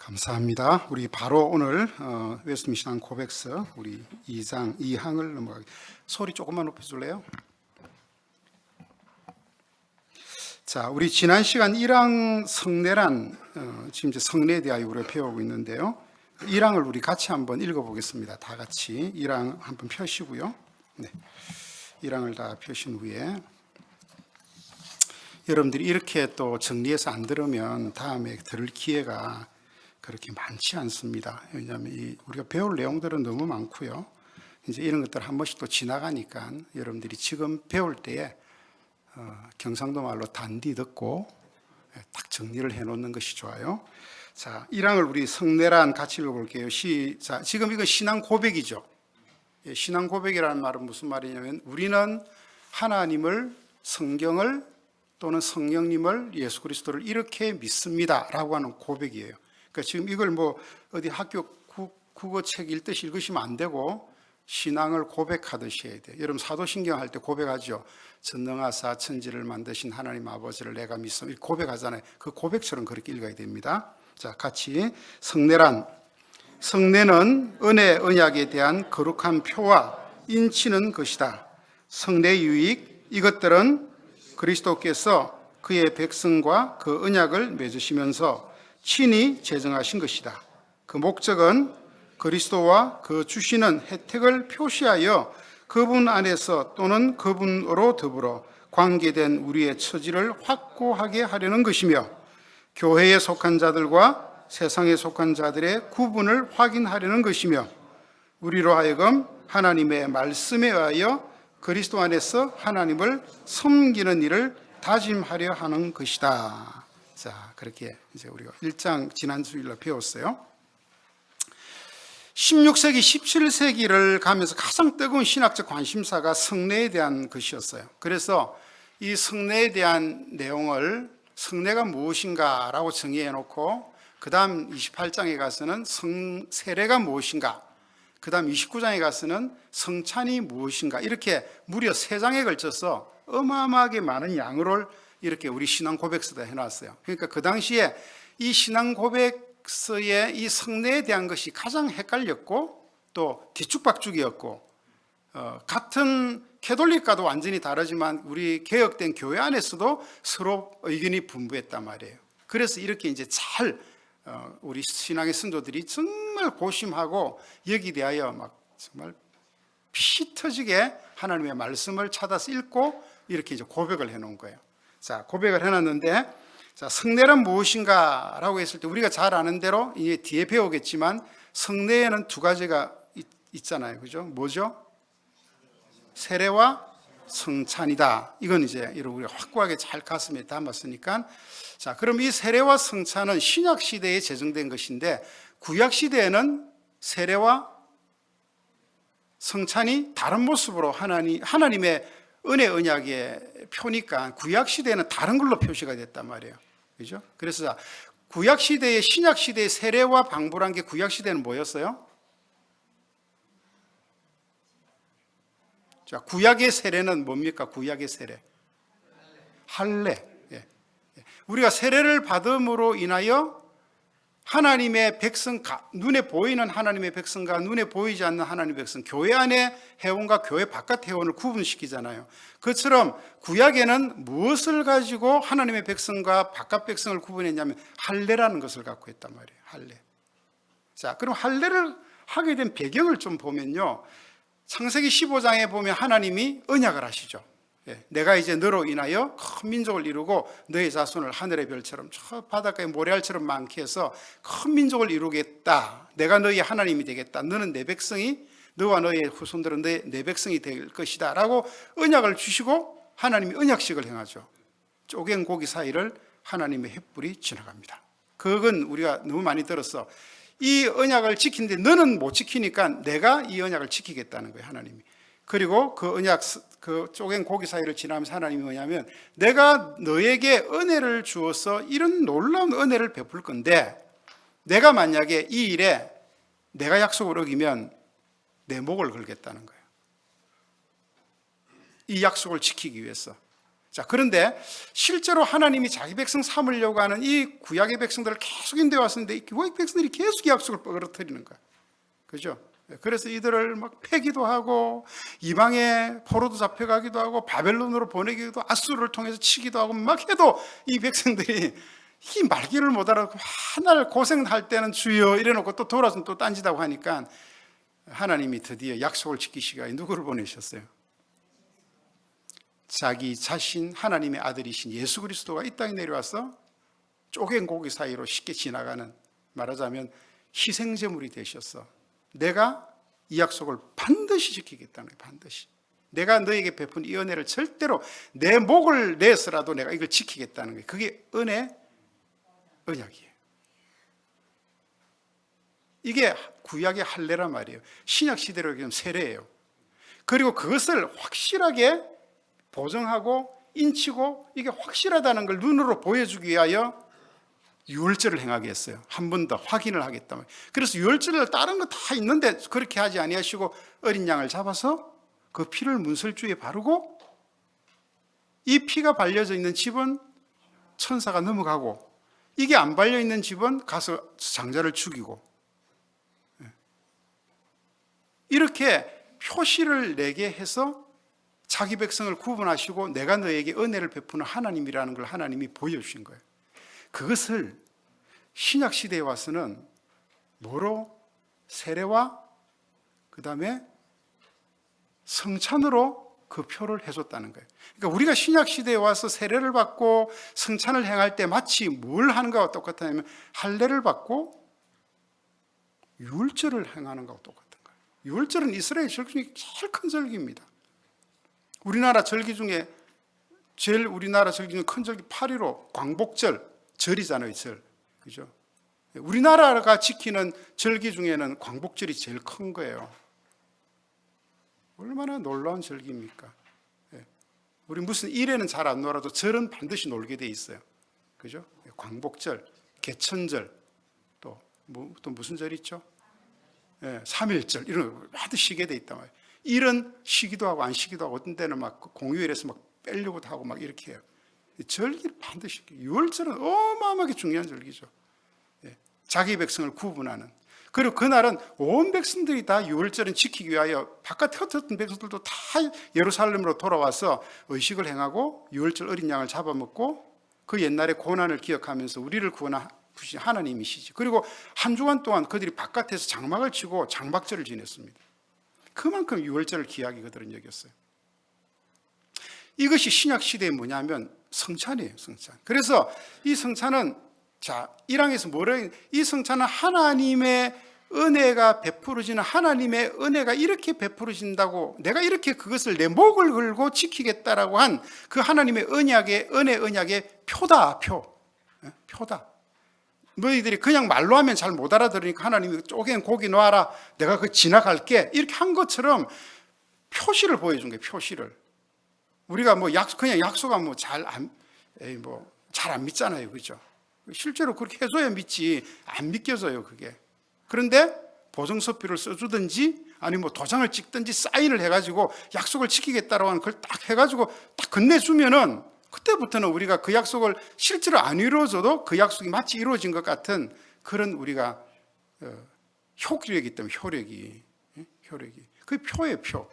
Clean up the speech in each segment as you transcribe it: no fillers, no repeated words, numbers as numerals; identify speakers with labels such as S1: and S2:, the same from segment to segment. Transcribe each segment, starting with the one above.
S1: 감사합니다. 우리 바로 오늘 웨스트민스터 신앙 고백서 우리 2항을 넘어가게. 소리 조금만 높여줄래요? 자, 우리 지난 시간 1항 성례란 지금 이제 성례에 대하여 우리가 배우고 있는데요. 1항을 우리 같이 한번 읽어보겠습니다. 다 같이 1항 한번 펴시고요. 네, 1항을 다 펴신 후에 여러분들이 이렇게 또 정리해서 안 들으면 다음에 들을 기회가 그렇게 많지 않습니다. 왜냐하면 우리가 배울 내용들은 너무 많고요. 이제 이런 것들 한 번씩 또 지나가니까 여러분들이 지금 배울 때에 경상도 말로 단디 듣고 딱 정리를 해놓는 것이 좋아요. 자, 1항을 우리 성례란 같이 읽어볼게요. 시작. 지금 이거 신앙 고백이죠. 신앙 고백이라는 말은 무슨 말이냐면 우리는 하나님을, 성경을 또는 성령님을, 예수 그리스도를 이렇게 믿습니다라고 하는 고백이에요. 그러니까 지금 이걸 뭐 어디 학교 국어책 읽듯이 읽으시면 안 되고 신앙을 고백하듯이 해야 돼요. 여러분 사도신경 할 때 고백하죠. 전능하사 천지를 만드신 하나님 아버지를 내가 믿습니다. 이렇게 고백하잖아요. 그 고백처럼 그렇게 읽어야 됩니다. 자, 같이 성례란, 성례는 은혜 언약에 대한 거룩한 표와 인치는 것이다. 성례 유익, 이것들은 그리스도께서 그의 백성과 그 언약을 맺으시면서 친히 제정하신 것이다. 그 목적은 그리스도와 그 주시는 혜택을 표시하여 그분 안에서 또는 그분으로 더불어 관계된 우리의 처지를 확고하게 하려는 것이며 교회에 속한 자들과 세상에 속한 자들의 구분을 확인하려는 것이며 우리로 하여금 하나님의 말씀에 의하여 그리스도 안에서 하나님을 섬기는 일을 다짐하려 하는 것이다. 자, 그렇게 이제 우리가 1장 지난 주일날 배웠어요. 16세기, 17세기를 가면서 가장 뜨거운 신학적 관심사가 성례에 대한 것이었어요. 그래서 이 성례에 대한 내용을 성례가 무엇인가라고 정의해 놓고 그 다음 28장에 가서는 세례가 무엇인가, 그 다음 29장에 가서는 성찬이 무엇인가, 이렇게 무려 3장에 걸쳐서 어마어마하게 많은 양을 이렇게 우리 신앙 고백서에 해놨어요. 그러니까 그 당시에 이 신앙 고백서의 이 성례에 대한 것이 가장 헷갈렸고 또 뒤죽박죽이었고 같은 캐톨릭과도 완전히 다르지만 우리 개혁된 교회 안에서도 서로 의견이 분분했단 말이에요. 그래서 이렇게 이제 잘 우리 신앙의 선조들이 정말 고심하고 여기 대하여 막 정말 피 터지게 하나님의 말씀을 찾아서 읽고 이렇게 이제 고백을 해놓은 거예요. 자, 고백을 해놨는데, 자, 성례란 무엇인가 라고 했을 때 우리가 잘 아는 대로 이제 뒤에 배우겠지만 성례에는 2가지가 있잖아요. 그죠? 뭐죠? 세례와 성찬이다. 이건 이제 우리가 확고하게 잘 가슴에 담았으니까. 자, 그럼 이 세례와 성찬은 신약 시대에 제정된 것인데 구약 시대에는 세례와 성찬이 다른 모습으로 하나님의 은혜 언약의 표니까 구약 시대에는 다른 걸로 표시가 됐단 말이에요. 그죠? 그래서 구약 시대의 신약 시대의 세례와 방불한 게 구약 시대는 뭐였어요? 자, 구약의 세례는 뭡니까? 구약의 세례. 할례. 예. 우리가 세례를 받음으로 인하여 하나님의 백성, 눈에 보이는 하나님의 백성과 눈에 보이지 않는 하나님의 백성, 교회 안에 회원과 교회 바깥 회원을 구분시키잖아요. 그처럼 구약에는 무엇을 가지고 하나님의 백성과 바깥 백성을 구분했냐면 할례라는 것을 갖고 했단 말이에요. 할례. 자, 그럼 할례를 하게 된 배경을 좀 보면요, 창세기 15장에 보면 하나님이 언약을 하시죠. 내가 이제 너로 인하여 큰 민족을 이루고 너의 자손을 하늘의 별처럼 저 바닷가의 모래알처럼 많게 해서 큰 민족을 이루겠다. 내가 너희 하나님이 되겠다. 너는 내 백성이, 너와 너의 후손들은 내 백성이 될 것이다 라고 언약을 주시고 하나님이 언약식을 행하죠. 쪼갠 고기 사이를 하나님의 횃불이 지나갑니다. 그건 우리가 너무 많이 들었어. 이 언약을 지키는데 너는 못 지키니까 내가 이 언약을 지키겠다는 거예요, 하나님이. 그리고 그 언약, 그 쪼갠 고기 사이를 지나면서 하나님이 뭐냐면 내가 너에게 은혜를 주어서 이런 놀라운 은혜를 베풀 건데 내가 만약에 이 일에 내가 약속을 어기면 내 목을 걸겠다는 거예요. 이 약속을 지키기 위해서. 자, 그런데 실제로 하나님이 자기 백성 삼으려고 하는 이 구약의 백성들을 계속 인도해 왔었는데 이 구약 백성들이 계속 이 약속을 뻐그러뜨리는 거야. 그죠? 그래서 이들을 막 패기도 하고 이방의 포로도 잡혀가기도 하고 바벨론으로 보내기도 하고 아수르를 통해서 치기도 하고 막 해도 이 백성들이 이 말귀를 못 알아듣고 하나를 고생할 때는 주여 이래놓고 또 돌아서 또 딴짓하고 하니까 하나님이 드디어 약속을 지키시기가 누구를 보내셨어요? 자기 자신 하나님의 아들이신 예수 그리스도가 이 땅에 내려와서 쪼갠 고기 사이로 쉽게 지나가는, 말하자면 희생제물이 되셨어. 내가 이 약속을 반드시 지키겠다는 거예요. 반드시. 내가 너에게 베푼 이 은혜를 절대로 내 목을 내서라도 내가 이걸 지키겠다는 거예요. 그게 은혜, 언약이에요. 이게 구약의 할례란 말이에요. 신약 시대로 얘기하면 세례예요. 그리고 그것을 확실하게 보정하고 인치고 이게 확실하다는 걸 눈으로 보여주기 위하여 유월절을 행하게 했어요. 한 번 더 확인을 하겠다. 그래서 유월절을 다른 거 다 있는데 그렇게 하지 아니하시고 어린 양을 잡아서 그 피를 문설주에 바르고 이 피가 발려져 있는 집은 천사가 넘어가고 이게 안 발려 있는 집은 가서 장자를 죽이고, 이렇게 표시를 내게 해서 자기 백성을 구분하시고 내가 너에게 은혜를 베푸는 하나님이라는 걸 하나님이 보여주신 거예요. 그것을 신약 시대에 와서는 뭐로? 세례와 그 다음에 성찬으로 그 표를 해줬다는 거예요. 그러니까 우리가 신약 시대에 와서 세례를 받고 성찬을 행할 때 마치 뭘 하는 거와 똑같냐면 할례를 받고 유월절을 행하는 거와 똑같은 거예요. 유월절은 이스라엘 절기 중에 제일 큰 절기입니다. 우리나라 절기 중에 제일 우리나라 절기 중에 큰 절기 8.15 광복절, 절이잖아요, 절. 그죠? 우리나라가 지키는 절기 중에는 광복절이 제일 큰 거예요. 얼마나 놀라운 절기입니까? 우리 무슨 일에는 잘 안 놀아도 절은 반드시 놀게 돼 있어요. 그죠? 광복절, 개천절, 또 무슨 절 있죠? 3.1절, 이런 거 다들 쉬게 돼 있단 말이에요. 일은 쉬기도 하고 안 쉬기도 하고 어떤 때는 막 공휴일에서 막 빼려고도 하고 막 이렇게 해요. 절기를 반드시, 유월절은 어마어마하게 중요한 절기죠. 자기 백성을 구분하는. 그리고 그날은 온 백성들이 다 유월절은 지키기 위하여 바깥에 흩어졌던 백성들도 다 예루살렘으로 돌아와서 의식을 행하고 유월절 어린 양을 잡아먹고 그 옛날의 고난을 기억하면서 우리를 구원하신 하나님이시지. 그리고 한 주간 동안 그들이 바깥에서 장막을 치고 장막절을 지냈습니다. 그만큼 유월절을 귀하게 그들은 여겼어요. 이것이 신약 시대에 뭐냐면 성찬이에요, 성찬. 그래서 이 성찬은, 자, 1항에서 뭐래? 이 성찬은 하나님의 은혜가 베풀어지는, 하나님의 은혜가 이렇게 베풀어진다고 내가 이렇게 그것을 내 목을 걸고 지키겠다라고 한 그 하나님의 언약의, 은혜 언약의 표다, 표다. 너희들이 그냥 말로 하면 잘 못 알아들으니까 하나님이 쪼갠 고기 놔라, 내가 그 지나갈게, 이렇게 한 것처럼 표시를 보여준 거예요. 표시를. 우리가 뭐 그냥 약속하면 뭐 잘 안 믿잖아요, 그죠? 실제로 그렇게 해줘야 믿지, 안 믿겨져요, 그게. 그런데 보증서표를 써주든지 아니면 뭐 도장을 찍든지 사인을 해가지고 약속을 지키겠다라고 하는 걸 딱 해가지고 딱 건네주면은 그때부터는 우리가 그 약속을 실제로 안 이루어져도 그 약속이 마치 이루어진 것 같은 그런 우리가 효력이기 때문에 효력이 그 표예요, 표.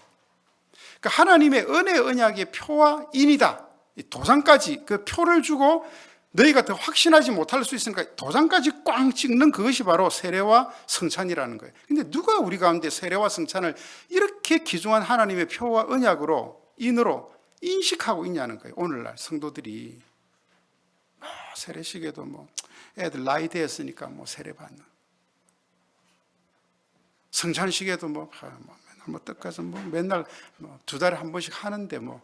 S1: 그러니까 하나님의 은혜 언약의 표와 인이다. 도장까지 그 표를 주고 너희가 더 확신하지 못할 수 있으니까 도장까지 꽝 찍는 그것이 바로 세례와 성찬이라는 거예요. 근데 누가 우리 가운데 세례와 성찬을 이렇게 귀중한 하나님의 표와 언약으로, 인으로 인식하고 있냐는 거예요. 오늘날 성도들이 세례식에도 뭐 애들 나이 되었으니까 뭐 세례 받는, 성찬식에도 맨날 뭐 떡가서 뭐 맨날 뭐 2달에 한 번씩 하는데 뭐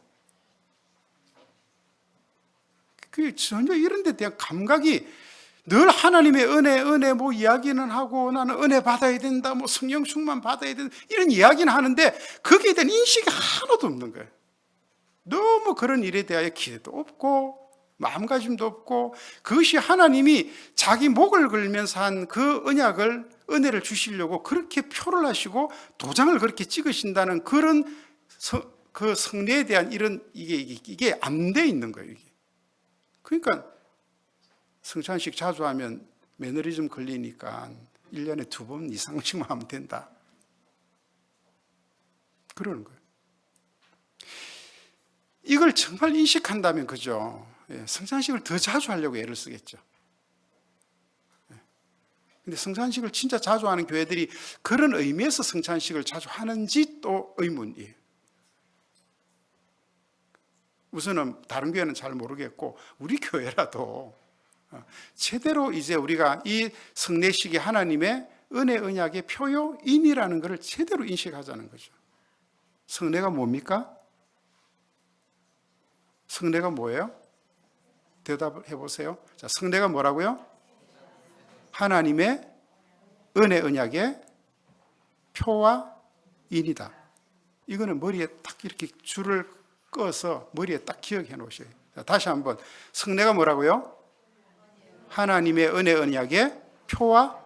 S1: 그 전혀 이런 데 대한 감각이, 늘 하나님의 은혜 뭐 이야기는 하고 나는 은혜 받아야 된다, 뭐 성령 충만 받아야 된다, 이런 이야기는 하는데 거기에 대한 인식이 하나도 없는 거예요. 너무 그런 일에 대하여 기대도 없고 마음가짐도 없고, 그것이 하나님이 자기 목을 걸면서 한 그 언약을, 은혜를 주시려고 그렇게 표를 하시고 도장을 그렇게 찍으신다는 그런 그 성례에 대한 이런 이게 안 돼 있는 거예요. 이게. 그러니까 성찬식 자주 하면 매너리즘 걸리니까 1년에 2번 이상씩만 하면 된다. 그러는 거예요. 이걸 정말 인식한다면 그죠? 성찬식을 더 자주 하려고 애를 쓰겠죠. 근데 성찬식을 진짜 자주 하는 교회들이 그런 의미에서 성찬식을 자주 하는지 또 의문이에요. 우선은 다른 교회는 잘 모르겠고 우리 교회라도 제대로 이제 우리가 이 성례식이 하나님의 은혜 언약의 표요인이라는 것을 제대로 인식하자는 거죠. 성례가 뭡니까? 성례가 뭐예요? 대답을 해보세요. 자, 성례가 뭐라고요? 하나님의 은혜 언약의 표와 인이다. 이거는 머리에 딱 이렇게 줄을 꺼서 머리에 딱 기억해 놓으셔요. 자, 다시 한번 성례가 뭐라고요? 하나님의 은혜 언약의 표와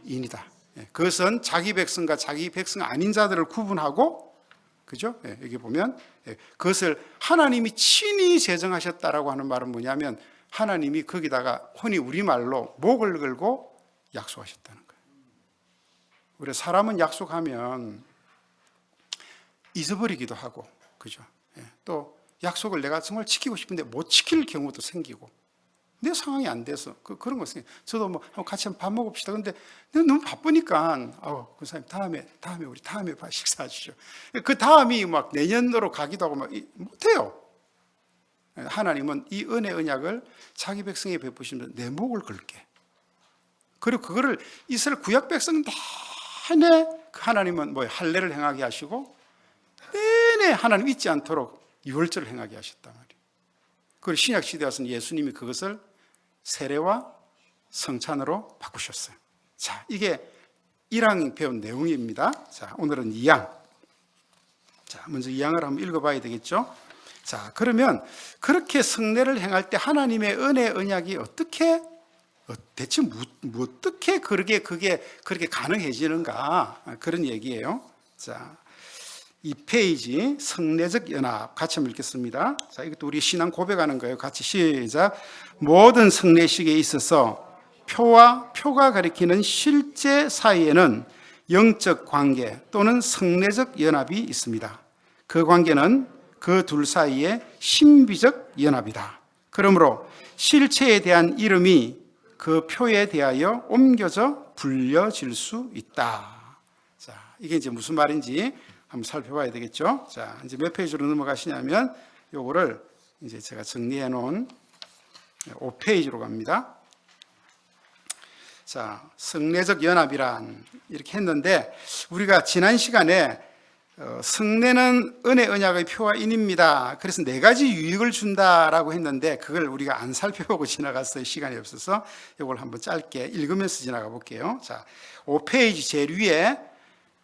S1: 인이다. 그것은 자기 백성과 자기 백성 아닌 자들을 구분하고, 그죠? 여기 보면 그것을 하나님이 친히 제정하셨다라고 하는 말은 뭐냐면 하나님이 거기다가 흔히 우리말로 목을 걸고 약속하셨다는 거예요. 우리 사람은 약속하면 잊어버리기도 하고, 그죠? 또 약속을 내가 정말 지키고 싶은데 못 지킬 경우도 생기고, 내 상황이 안 돼서 그런 거 생겨요. 저도 뭐 같이 한번 밥 먹읍시다. 근데 너무 바쁘니까 권사님 다음에 우리 다음에 식사하시죠. 그 다음이 막 내년으로 가기도 하고 막 못해요. 하나님은 이 은혜 언약을 자기 백성에 베푸시면서 내 목을 걸게. 그리고 그거를 이스라엘 구약 백성 내내 하나님은 뭐 할례를 행하게 하시고 내내 하나님 잊지 않도록 유월절을 행하게 하셨단 말이에요. 그리고 신약 시대에 와서는 예수님이 그것을 세례와 성찬으로 바꾸셨어요. 자, 이게 1장 배운 내용입니다. 자, 오늘은 2장. 자, 먼저 2장을 한번 읽어봐야 되겠죠. 자, 그러면 그렇게 성례를 행할 때 하나님의 은혜 언약이 대체 어떻게 그게 그렇게 가능해지는가, 그런 얘기예요. 자, 2페이지 성례적 연합 같이 한번 읽겠습니다. 자, 이것도 우리 신앙 고백하는 거예요. 같이 시작. 모든 성례식에 있어서 표가 가리키는 실제 사이에는 영적 관계 또는 성례적 연합이 있습니다. 그 관계는 그 둘 사이의 신비적 연합이다. 그러므로 실체에 대한 이름이 그 표에 대하여 옮겨져 불려질 수 있다. 자, 이게 이제 무슨 말인지 한번 살펴봐야 되겠죠. 자, 이제 몇 페이지로 넘어가시냐면 요거를 이제 제가 정리해 놓은 5페이지로 갑니다. 자, 성례적 연합이란 이렇게 했는데 우리가 지난 시간에 성례는 은혜 언약의 표와 인입니다. 그래서 4가지 유익을 준다라고 했는데 그걸 우리가 안 살펴보고 지나갔어요. 시간이 없어서 이걸 한번 짧게 읽으면서 지나가 볼게요. 자, 5페이지 제일 위에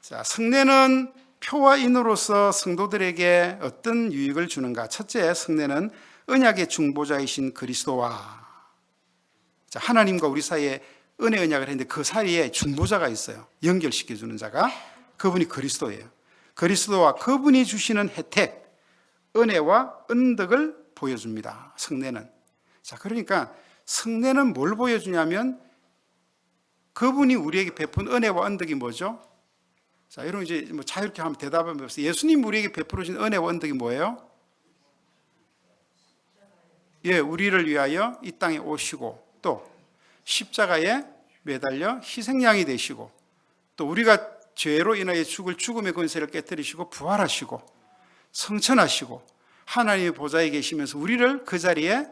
S1: 자, 성례는 표와 인으로서 성도들에게 어떤 유익을 주는가? 첫째, 성례는 언약의 중보자이신 그리스도와 자, 하나님과 우리 사이에 은혜 언약을 했는데 그 사이에 중보자가 있어요. 연결시켜주는 자가 그분이 그리스도예요. 그리스도와 그분이 주시는 혜택, 은혜와 은덕을 보여줍니다. 성례는. 자, 그러니까 성례는 뭘 보여주냐면 그분이 우리에게 베푼 은혜와 은덕이 뭐죠? 자, 여러분 이제 뭐 자유롭게 한번 대답해 보세요. 예수님 우리에게 베풀으신 은혜와 은덕이 뭐예요? 예, 우리를 위하여 이 땅에 오시고 또 십자가에 매달려 희생양이 되시고 또 우리가 죄로 인하여 죽을 죽음의 권세를 깨뜨리시고 부활하시고 성천하시고 하나님의 보좌에 계시면서 우리를 그 자리에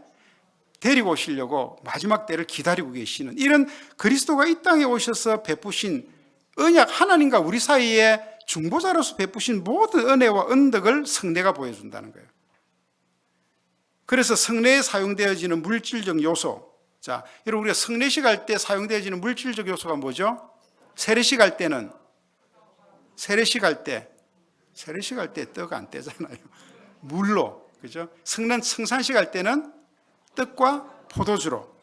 S1: 데리고 오시려고 마지막 때를 기다리고 계시는 이런 그리스도가 이 땅에 오셔서 베푸신 언약, 하나님과 우리 사이에 중보자로서 베푸신 모든 은혜와 은덕을 성례가 보여준다는 거예요. 그래서 성례에 사용되어지는 물질적 요소, 자, 여러분 우리가 성례식 할 때 사용되어지는 물질적 요소가 뭐죠? 세례식 할 때 떡 안 떼잖아요. 물로, 그죠? 성산식 할 때는 떡과 포도주로.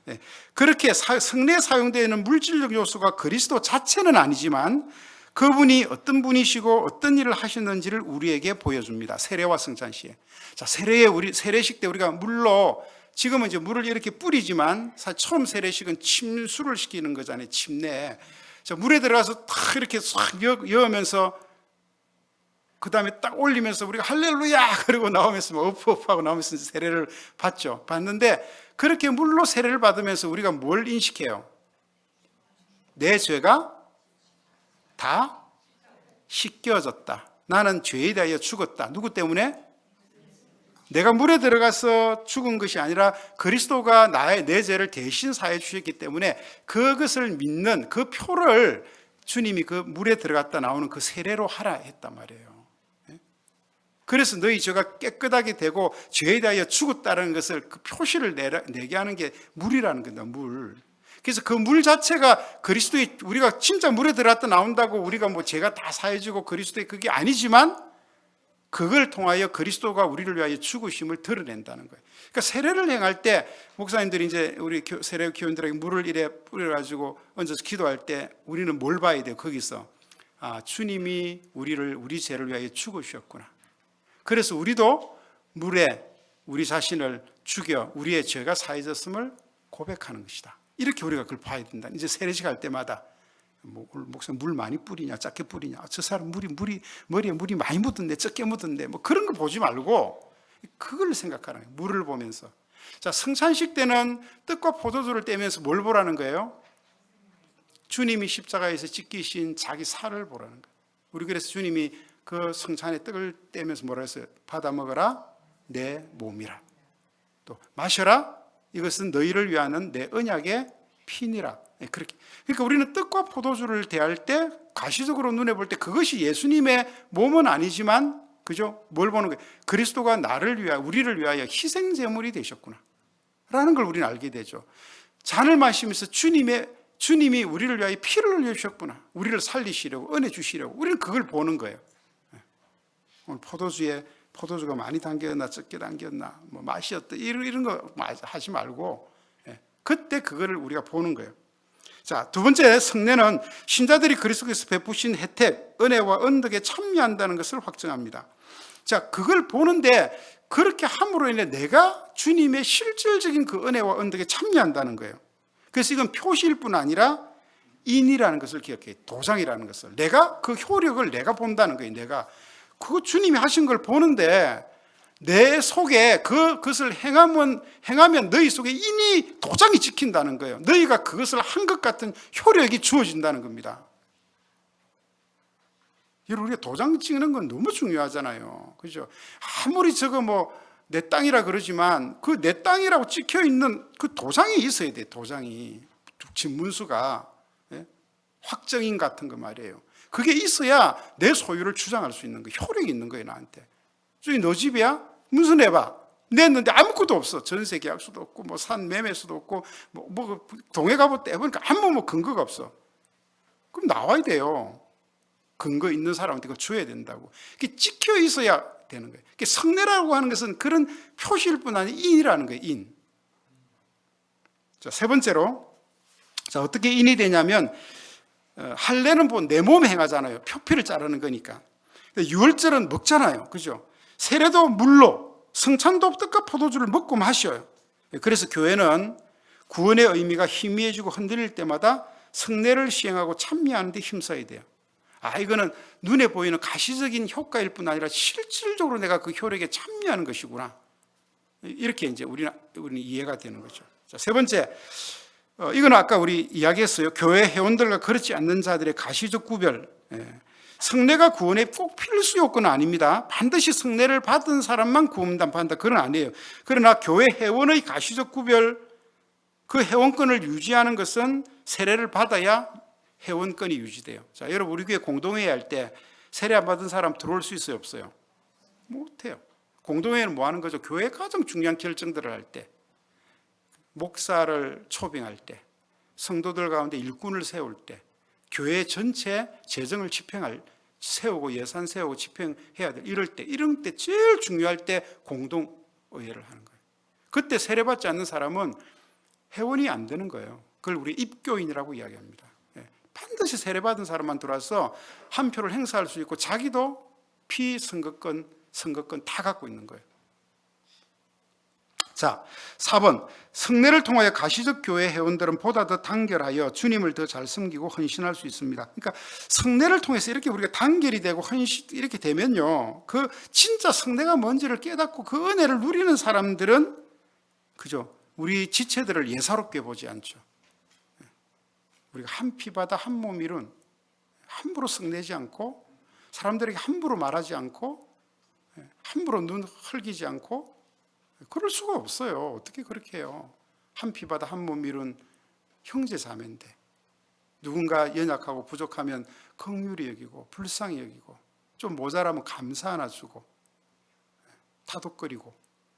S1: 그렇게 성례에 사용되는 물질적 요소가 그리스도 자체는 아니지만 그분이 어떤 분이시고 어떤 일을 하셨는지를 우리에게 보여줍니다. 세례와 성찬 시에. 자, 세례식 때 우리가 물로, 지금은 이제 물을 이렇게 뿌리지만 사실 처음 세례식은 침수를 시키는 거잖아요. 침내에. 자, 물에 들어가서 탁 이렇게 싹 여으면서 그 다음에 딱 올리면서 우리가 할렐루야 그러고 나오면서 어프어프하고 나오면서 세례를 받죠. 받는데 그렇게 물로 세례를 받으면서 우리가 뭘 인식해요? 내 죄가 다 씻겨졌다. 나는 죄에 대하여 죽었다. 누구 때문에? 내가 물에 들어가서 죽은 것이 아니라 그리스도가 내 죄를 대신 사해 주셨기 때문에 그것을 믿는 그 표를 주님이 그 물에 들어갔다 나오는 그 세례로 하라 했단 말이에요. 그래서 너희 죄가 깨끗하게 되고 죄에 대하여 죽었다는 것을 그 표시를 내게 하는 게 물이라는 겁니다. 물. 그래서 그 물 자체가 그리스도의, 우리가 진짜 물에 들어갔다 나온다고 우리가 뭐 죄가 다 사해지고 그리스도의 그게 아니지만 그걸 통하여 그리스도가 우리를 위하여 죽으심을 드러낸다는 거예요. 그러니까 세례를 행할 때 목사님들이 이제 우리 세례 교인들에게 물을 이래 뿌려가지고 얹어서 기도할 때 우리는 뭘 봐야 돼요? 거기서 주님이 우리 죄를 위하여 죽으셨구나. 그래서 우리도 물에 우리 자신을 죽여 우리의 죄가 사해졌음을 고백하는 것이다. 이렇게 우리가 그걸 봐야 된다. 이제 세례식 할 때마다 목사님 물 많이 뿌리냐 작게 뿌리냐, 저 사람 머리에 물이 많이 묻었네 적게 묻었네, 뭐 그런 거 보지 말고 그걸 생각하는 거예요. 물을 보면서. 자, 성찬식 때는 떡과 포도주를 떼면서 뭘 보라는 거예요? 주님이 십자가에서 찢기신 자기 살을 보라는 거예요. 우리 그래서 주님이 그 성찬의 떡을 떼면서 뭐라 했어요? 받아 먹어라 내 몸이라. 또 마셔라 이것은 너희를 위하는 내 언약의 피니라. 그렇게. 그러니까 우리는 떡과 포도주를 대할 때 가시적으로 눈에 볼 때 그것이 예수님의 몸은 아니지만, 그죠? 뭘 보는 거예요? 그리스도가 우리를 위하여 희생 제물이 되셨구나 라는 걸 우리는 알게 되죠. 잔을 마시면서 주님이 우리를 위하여 피를 흘려 주셨구나, 우리를 살리시려고, 은혜 주시려고, 우리는 그걸 보는 거예요. 오늘 포도주가 많이 담겼나 적게 담겼나, 뭐 맛이 어떠, 이런 거 하지 말고 그때 그거를 우리가 보는 거예요. 자, 두 번째, 성례는 신자들이 그리스도께서 베푸신 혜택, 은혜와 언덕에 참여한다는 것을 확증합니다. 자, 그걸 보는데 그렇게 함으로 인해 내가 주님의 실질적인 그 은혜와 언덕에 참여한다는 거예요. 그래서 이건 표시일 뿐 아니라 인이라는 것을 기억해요. 도장이라는 것을. 내가 그 효력을 내가 본다는 거예요. 내가 그거 주님이 하신 걸 보는데 내 속에 그것을 행하면 너희 속에 인이 도장이 찍힌다는 거예요. 너희가 그것을 한 것 같은 효력이 주어진다는 겁니다. 여러분, 우리가 도장 찍는 건 너무 중요하잖아요. 그죠? 아무리 저거 내 땅이라 그러지만 그 내 땅이라고 찍혀 있는 그 도장이 있어야 돼. 도장이. 집문수가 확정인 같은 거 말이에요. 그게 있어야 내 소유를 주장할 수 있는 거, 효력이 있는 거예요, 나한테. 저기 너 집이야? 문서 내봐. 냈는데 아무것도 없어. 전세 계약서도 없고, 산 매매서도 없고, 동해 가보 떼보니까 아무 근거가 없어. 그럼 나와야 돼요. 근거 있는 사람한테 그거 줘야 된다고. 그게 찍혀 있어야 되는 거예요. 성례라고 하는 것은 그런 표시일 뿐 아니라 인이라는 거예요, 인. 자, 세 번째로, 자, 어떻게 인이 되냐면, 할례는 내 몸에 행하잖아요. 표피를 자르는 거니까. 유월절은 먹잖아요. 그죠? 세례도 물로, 성찬도 떡과 포도주를 먹고 마셔요. 그래서 교회는 구원의 의미가 희미해지고 흔들릴 때마다 성례를 시행하고 참여하는 데 힘써야 돼요. 이거는 눈에 보이는 가시적인 효과일 뿐 아니라 실질적으로 내가 그 효력에 참여하는 것이구나. 이렇게 이제 우리는 이해가 되는 거죠. 자, 세 번째, 이건 아까 우리 이야기했어요. 교회 회원들과 그렇지 않는 자들의 가시적 구별. 성례가 구원의 꼭 필수 요건은 아닙니다. 반드시 성례를 받은 사람만 구원만 받는다, 그건 아니에요. 그러나 교회 회원의 가시적 구별, 그 회원권을 유지하는 것은 세례를 받아야 회원권이 유지돼요. 자, 여러분, 우리 교회 공동회의 할 때 세례 안 받은 사람 들어올 수 있어요, 없어요? 못해요. 공동회의는 뭐 하는 거죠? 교회 가장 중요한 결정들을 할 때, 목사를 초빙할 때, 성도들 가운데 일꾼을 세울 때, 교회 전체 재정을 세우고 예산 세우고 집행해야 될 이런 때 제일 중요할 때 공동의회를 하는 거예요. 그때 세례받지 않는 사람은 회원이 안 되는 거예요. 그걸 우리 입교인이라고 이야기합니다. 반드시 세례받은 사람만 들어와서 한 표를 행사할 수 있고 자기도 피선거권, 선거권 다 갖고 있는 거예요. 자, 4번. 성례를 통하여 가시적 교회 회원들은 보다 더 단결하여 주님을 더 잘 섬기고 헌신할 수 있습니다. 그러니까 성례를 통해서 이렇게 우리가 단결이 되고 헌신 이렇게 되면요, 그 진짜 성례가 뭔지를 깨닫고 그 은혜를 누리는 사람들은, 그죠, 우리 지체들을 예사롭게 보지 않죠. 우리가 한 피바다 한 몸이룬, 함부로 성내지 않고 사람들에게 함부로 말하지 않고 함부로 눈 흘기지 않고 그럴 수가 없어요. 어떻게 그렇게 해요? 한 피바다 한 몸 이룬 형제 자매인데 누군가 연약하고 부족하면 긍휼히 여기고 불쌍히 여기고 좀 모자라면 감사 하나 주고 타독거리고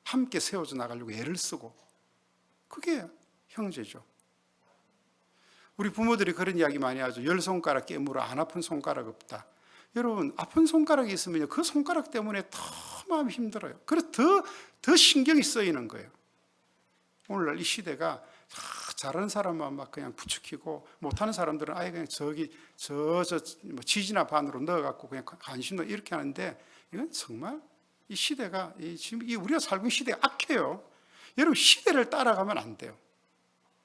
S1: 함께 세워져 나가려고 애를 쓰고, 그게 형제죠. 우리 부모들이 그런 이야기 많이 하죠. 10손가락 깨물어 안 아픈 손가락 없다. 여러분, 아픈 손가락이 있으면 그 손가락 때문에 더 마음이 힘들어요. 그래서 더 신경이 쓰이는 거예요. 오늘날 이 시대가 잘하는 사람만 막 그냥 부추기고 못하는 사람들은 아예 그냥 뭐 지지나 반으로 넣어갖고 그냥 관심도 이렇게 하는데, 이건 정말 이 시대가 지금 우리가 살고 있는 시대가 악해요. 여러분, 시대를 따라가면 안 돼요.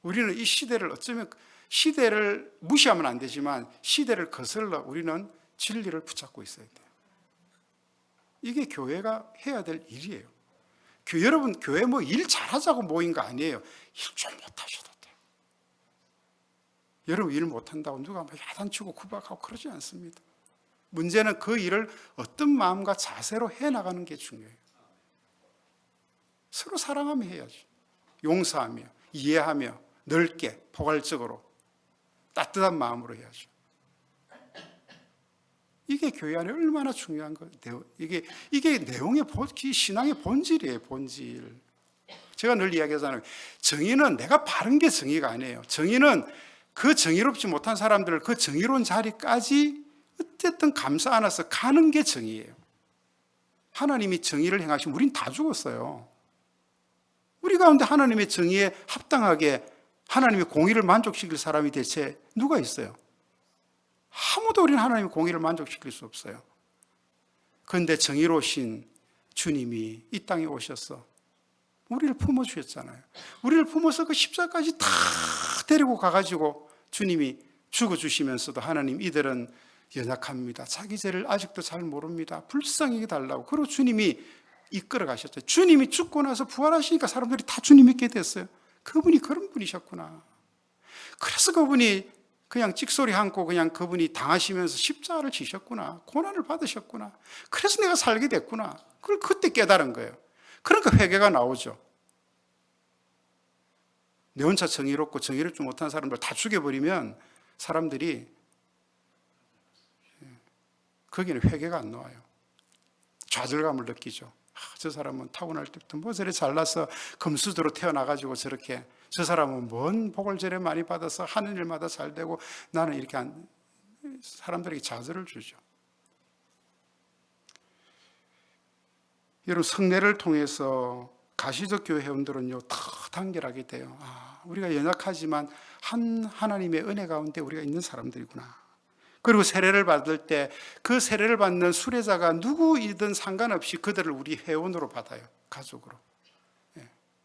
S1: 우리는 이 시대를 어쩌면 시대를 무시하면 안 되지만 시대를 거슬러 우리는 진리를 붙잡고 있어야 돼요. 이게 교회가 해야 될 일이에요. 여러분, 교회 뭐 일 잘하자고 모인 거 아니에요. 일 좀 못하셔도 돼요. 여러분, 일 못한다고 누가 막 야단치고 구박하고 그러지 않습니다. 문제는 그 일을 어떤 마음과 자세로 해나가는 게 중요해요. 서로 사랑하며 해야죠. 용서하며 이해하며 넓게 포괄적으로 따뜻한 마음으로 해야죠. 이게 교회 안에 얼마나 중요한 거예요. 이게 내용의 신앙의 본질이에요. 본질. 제가 늘 이야기하잖아요. 정의는 내가 바른 게 정의가 아니에요. 정의는 그 정의롭지 못한 사람들을 그 정의로운 자리까지 어쨌든 감싸 안아서 가는 게 정의예요. 하나님이 정의를 행하시면 우린 다 죽었어요. 우리 가운데 하나님의 정의에 합당하게 하나님의 공의를 만족시킬 사람이 대체 누가 있어요? 아무도 우리는 하나님의 공의를 만족시킬 수 없어요. 그런데 정의로우신 주님이 이 땅에 오셔서 우리를 품어주셨잖아요. 우리를 품어서 그 십자가까지 다 데리고 가가지고 주님이 죽어주시면서도 하나님, 이들은 연약합니다. 자기 죄를 아직도 잘 모릅니다. 불쌍히 달라고. 그리고 주님이 이끌어 가셨죠. 주님이 죽고 나서 부활하시니까 사람들이 다 주님 믿게 됐어요. 그분이 그런 분이셨구나. 그래서 그분이 그냥 찍소리 않고 그냥 그분이 당하시면서 십자가를 지셨구나. 고난을 받으셨구나. 그래서 내가 살게 됐구나. 그걸 그때 깨달은 거예요. 그러니까 회개가 나오죠. 내 혼자 정의롭고 정의롭지 못한 사람들 다 죽여버리면 사람들이 거기는 회개가 안 나와요. 좌절감을 느끼죠. 저 사람은 타고날 때부터 뭐 저래 잘나서 금수저로 태어나가지고 저렇게, 저 사람은 뭔 복을 저래 많이 받아서 하는 일마다 잘 되고 나는 이렇게 사람들에게 좌절을 주죠. 여러분, 성례를 통해서 가시적 교회 회원들은요 다 단결하게 돼요. 우리가 연약하지만 하나님의 은혜 가운데 우리가 있는 사람들이구나. 그리고 세례를 받을 때 그 세례를 받는 수례자가 누구이든 상관없이 그들을 우리 회원으로 받아요. 가족으로.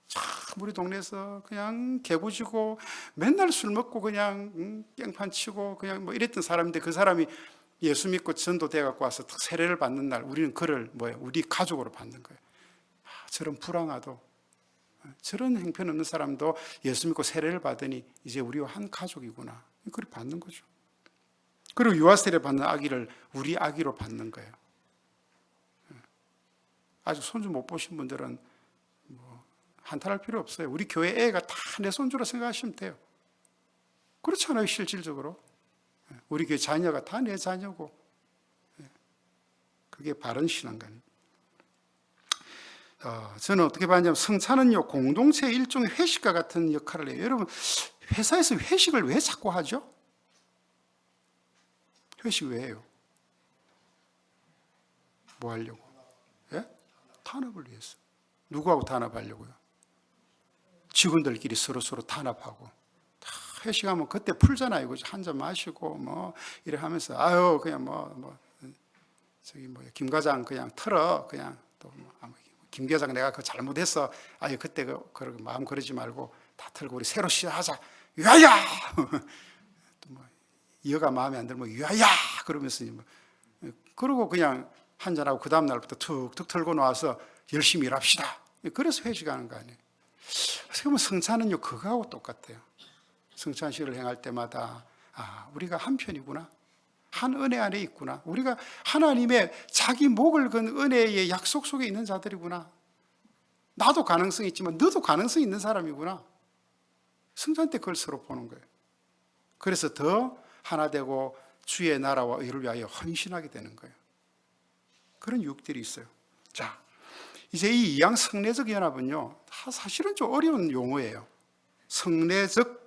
S1: 참 우리 동네에서 그냥 개구지고 맨날 술 먹고 그냥 깽판 치고 그냥 뭐 이랬던 사람인데 그 사람이 예수 믿고 전도돼 갖고 와서 세례를 받는 날 우리는 그를 우리 가족으로 받는 거예요. 저런 불황아도, 저런 형편 없는 사람도 예수 믿고 세례를 받으니 이제 우리와 한 가족이구나. 그걸 받는 거죠. 그리고 유아세례 받는 아기를 우리 아기로 받는 거예요. 아직 손주 못 보신 분들은 한탄할 필요 없어요. 우리 교회 애가 다 내 손주로 생각하시면 돼요. 그렇잖아요, 실질적으로. 우리 교회 자녀가 다 내 자녀고. 그게 바른 신앙관입니다. 저는 어떻게 봤냐면 성찬은요 공동체의 일종의 회식과 같은 역할을 해요. 여러분, 회사에서 회식을 왜 자꾸 하죠? 회식 왜 해요? 뭐 하려고? 예? 탄압을 위해서. 누구하고 탄압하려고요? 직원들끼리 서로 탄압하고 다 회식하면 그때 풀잖아요. 그죠? 한 잔 마시고 뭐 이래 하면서 아유 그냥 저기 김 과장 그냥 털어 그냥 김 과장 내가 그 잘못했어. 아유 그때 그 마음 그러지 말고 다 털고 우리 새로 시작하자. 야야. 또 뭐 여가 마음에 안 들면 야야 그러면서 그러고 그냥 한 잔하고 그 다음 날부터 툭툭 털고 나와서 열심히 일합시다. 그래서 회식하는 거 아니에요. 그러면 성찬은요 그거하고 똑같아요. 성찬식을 행할 때마다 우리가 한 편이구나, 한 은혜 안에 있구나, 우리가 하나님의 자기 목을 건 은혜의 약속 속에 있는 자들이구나, 나도 가능성이 있지만 너도 가능성이 있는 사람이구나. 성찬 때 그걸 서로 보는 거예요. 그래서 더 하나 되고 주의 나라와 의를 위하여 헌신하게 되는 거예요. 그런 유익들이 있어요. 자, 이제 이 이양 성례적 연합은요 사실은 좀 어려운 용어예요. 성례적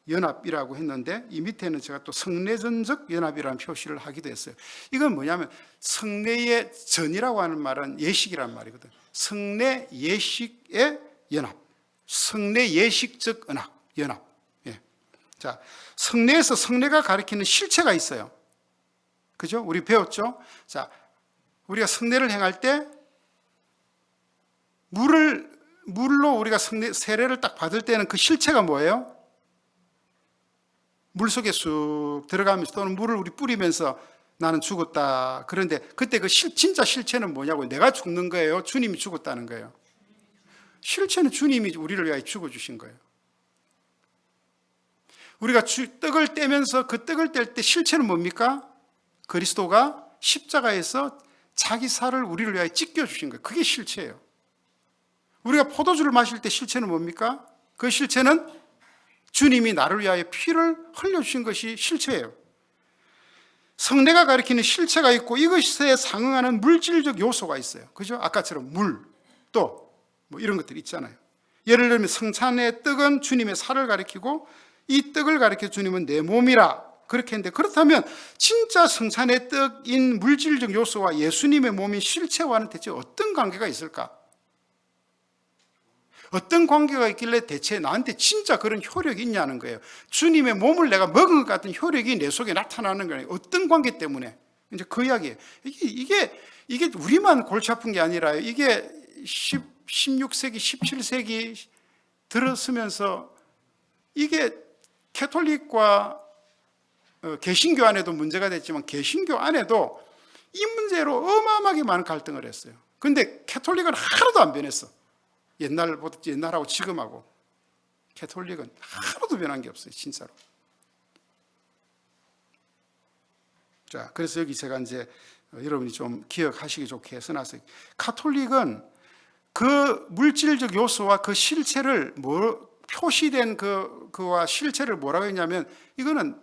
S1: 연합이라고 했는데 이 밑에는 제가 또 성례전적 연합이라는 표시를 하기도 했어요. 이건 뭐냐면 성례의 전이라고 하는 말은 예식이란 말이거든. 성례 예식의 연합, 성례 예식적 연합. 예. 자, 성례에서 성례가 가리키는 실체가 있어요. 그죠? 우리 배웠죠? 자, 우리가 성례를 행할 때 물로 우리가 세례를 딱 받을 때는 그 실체가 뭐예요? 물 속에 쑥 들어가면서 또는 물을 우리 뿌리면서 나는 죽었다. 그런데 그때 그 진짜 실체는 뭐냐고요? 내가 죽는 거예요? 주님이 죽었다는 거예요? 실체는 주님이 우리를 위하여 죽어주신 거예요. 우리가 떡을 떼면서 그 떡을 뗄 때 실체는 뭡니까? 그리스도가 십자가에서 자기 살을 우리를 위하여 찢겨주신 거예요. 그게 실체예요. 우리가 포도주를 마실 때 실체는 뭡니까? 그 실체는 주님이 나를 위하여 피를 흘려주신 것이 실체예요. 성례가 가리키는 실체가 있고 이것에 상응하는 물질적 요소가 있어요. 그죠? 아까처럼 물, 또 뭐 이런 것들이 있잖아요. 예를 들면 성찬의 떡은 주님의 살을 가리키고 이 떡을 가리켜 주님은 내 몸이라 그렇게 했는데, 그렇다면 진짜 성찬의 떡인 물질적 요소와 예수님의 몸인 실체와는 대체 어떤 관계가 있을까? 어떤 관계가 있길래 대체 나한테 진짜 그런 효력이 있냐는 거예요. 주님의 몸을 내가 먹은 것 같은 효력이 내 속에 나타나는 거예요. 어떤 관계 때문에? 이제 그 이야기예요. 이게 우리만 골치 아픈 게 아니라요. 이게 16세기, 17세기 들었으면서 이게 캐톨릭과 개신교 안에도 문제가 됐지만 개신교 안에도 이 문제로 어마어마하게 많은 갈등을 했어요. 그런데 캐톨릭은 하나도 안 변했어. 옛날하고 지금하고 캐톨릭은 하나도 변한 게 없어요, 진짜로. 자, 그래서 여기 제가 이제 여러분이 좀 기억하시기 좋게 써놨어요. 카톨릭은 그 물질적 요소와 그 실체를 표시된 그와 실체를 뭐라고 했냐면 이거는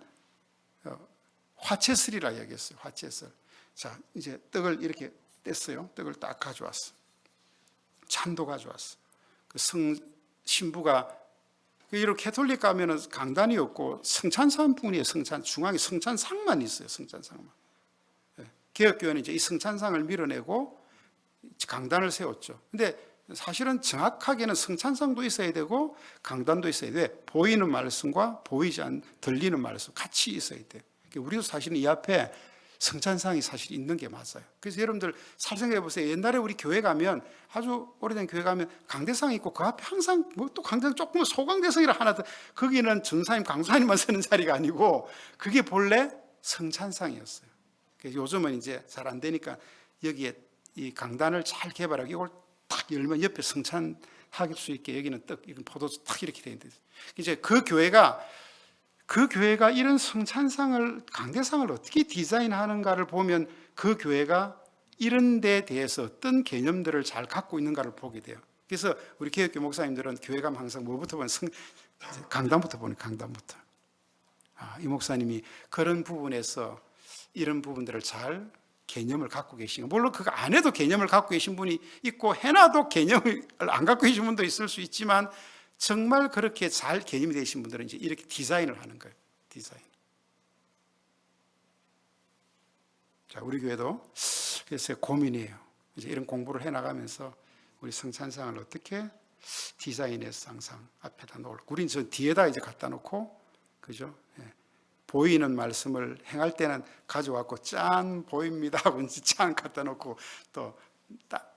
S1: 화채설이라 얘기했어요. 화채설. 자, 이제 떡을 이렇게 뗐어요. 떡을 딱 가져왔어. 찬도 가져왔어. 그 신부가 이렇게 캐톨릭 가면은 강단이 없고 성찬상뿐이에요. 중앙에 성찬상만 있어요. 성찬상만. 개혁교회는 이제 이 성찬상을 밀어내고 강단을 세웠죠. 근데 사실은 정확하게는 성찬상도 있어야 되고 강단도 있어야 돼. 보이는 말씀과 들리는 말씀 같이 있어야 돼. 우리도 사실은 이 앞에 성찬상이 사실 있는 게 맞아요. 그래서 여러분들 잘 생각해 보세요. 옛날에 우리 교회 가면, 아주 오래된 교회 가면 강대상이 있고 그 앞에 항상 또 강대상 조금 소강대상이라 하나 더, 거기는 전사님 강사님만 서는 자리가 아니고 그게 본래 성찬상이었어요. 요즘은 이제 잘 안 되니까 여기에 이 강단을 잘 개발하고 이걸 딱 열면 옆에 성찬하길 수 있게 여기는 떡, 이건 포도주 딱 이렇게 돼 있는데, 이제 그 교회가 이런 성찬상을, 강대상을 어떻게 디자인하는가를 보면 그 교회가 이런 데에 대해서 어떤 개념들을 잘 갖고 있는가를 보게 돼요. 그래서 우리 개혁교 목사님들은 교회 가면 항상 뭐부터 보면 강단부터 보는, 강단부터. 이 목사님이 그런 부분에서 이런 부분들을 잘 개념을 갖고 계신 거. 물론 그 안에도 개념을 갖고 계신 분이 있고 해놔도 개념을 안 갖고 계신 분도 있을 수 있지만 정말 그렇게 잘 개념이 되신 분들은 이제 이렇게 디자인을 하는 거예요. 디자인. 자, 우리 교회도 그래서 고민이에요. 이제 이런 공부를 해 나가면서 우리 성찬상을 어떻게 디자인해서 항상 앞에다 놓을까. 우리는 저 뒤에다 이제 갖다 놓고 그죠? 예. 보이는 말씀을 행할 때는 가져와갖고 짠 보입니다 하고 이제 짠 갖다 놓고 또 딱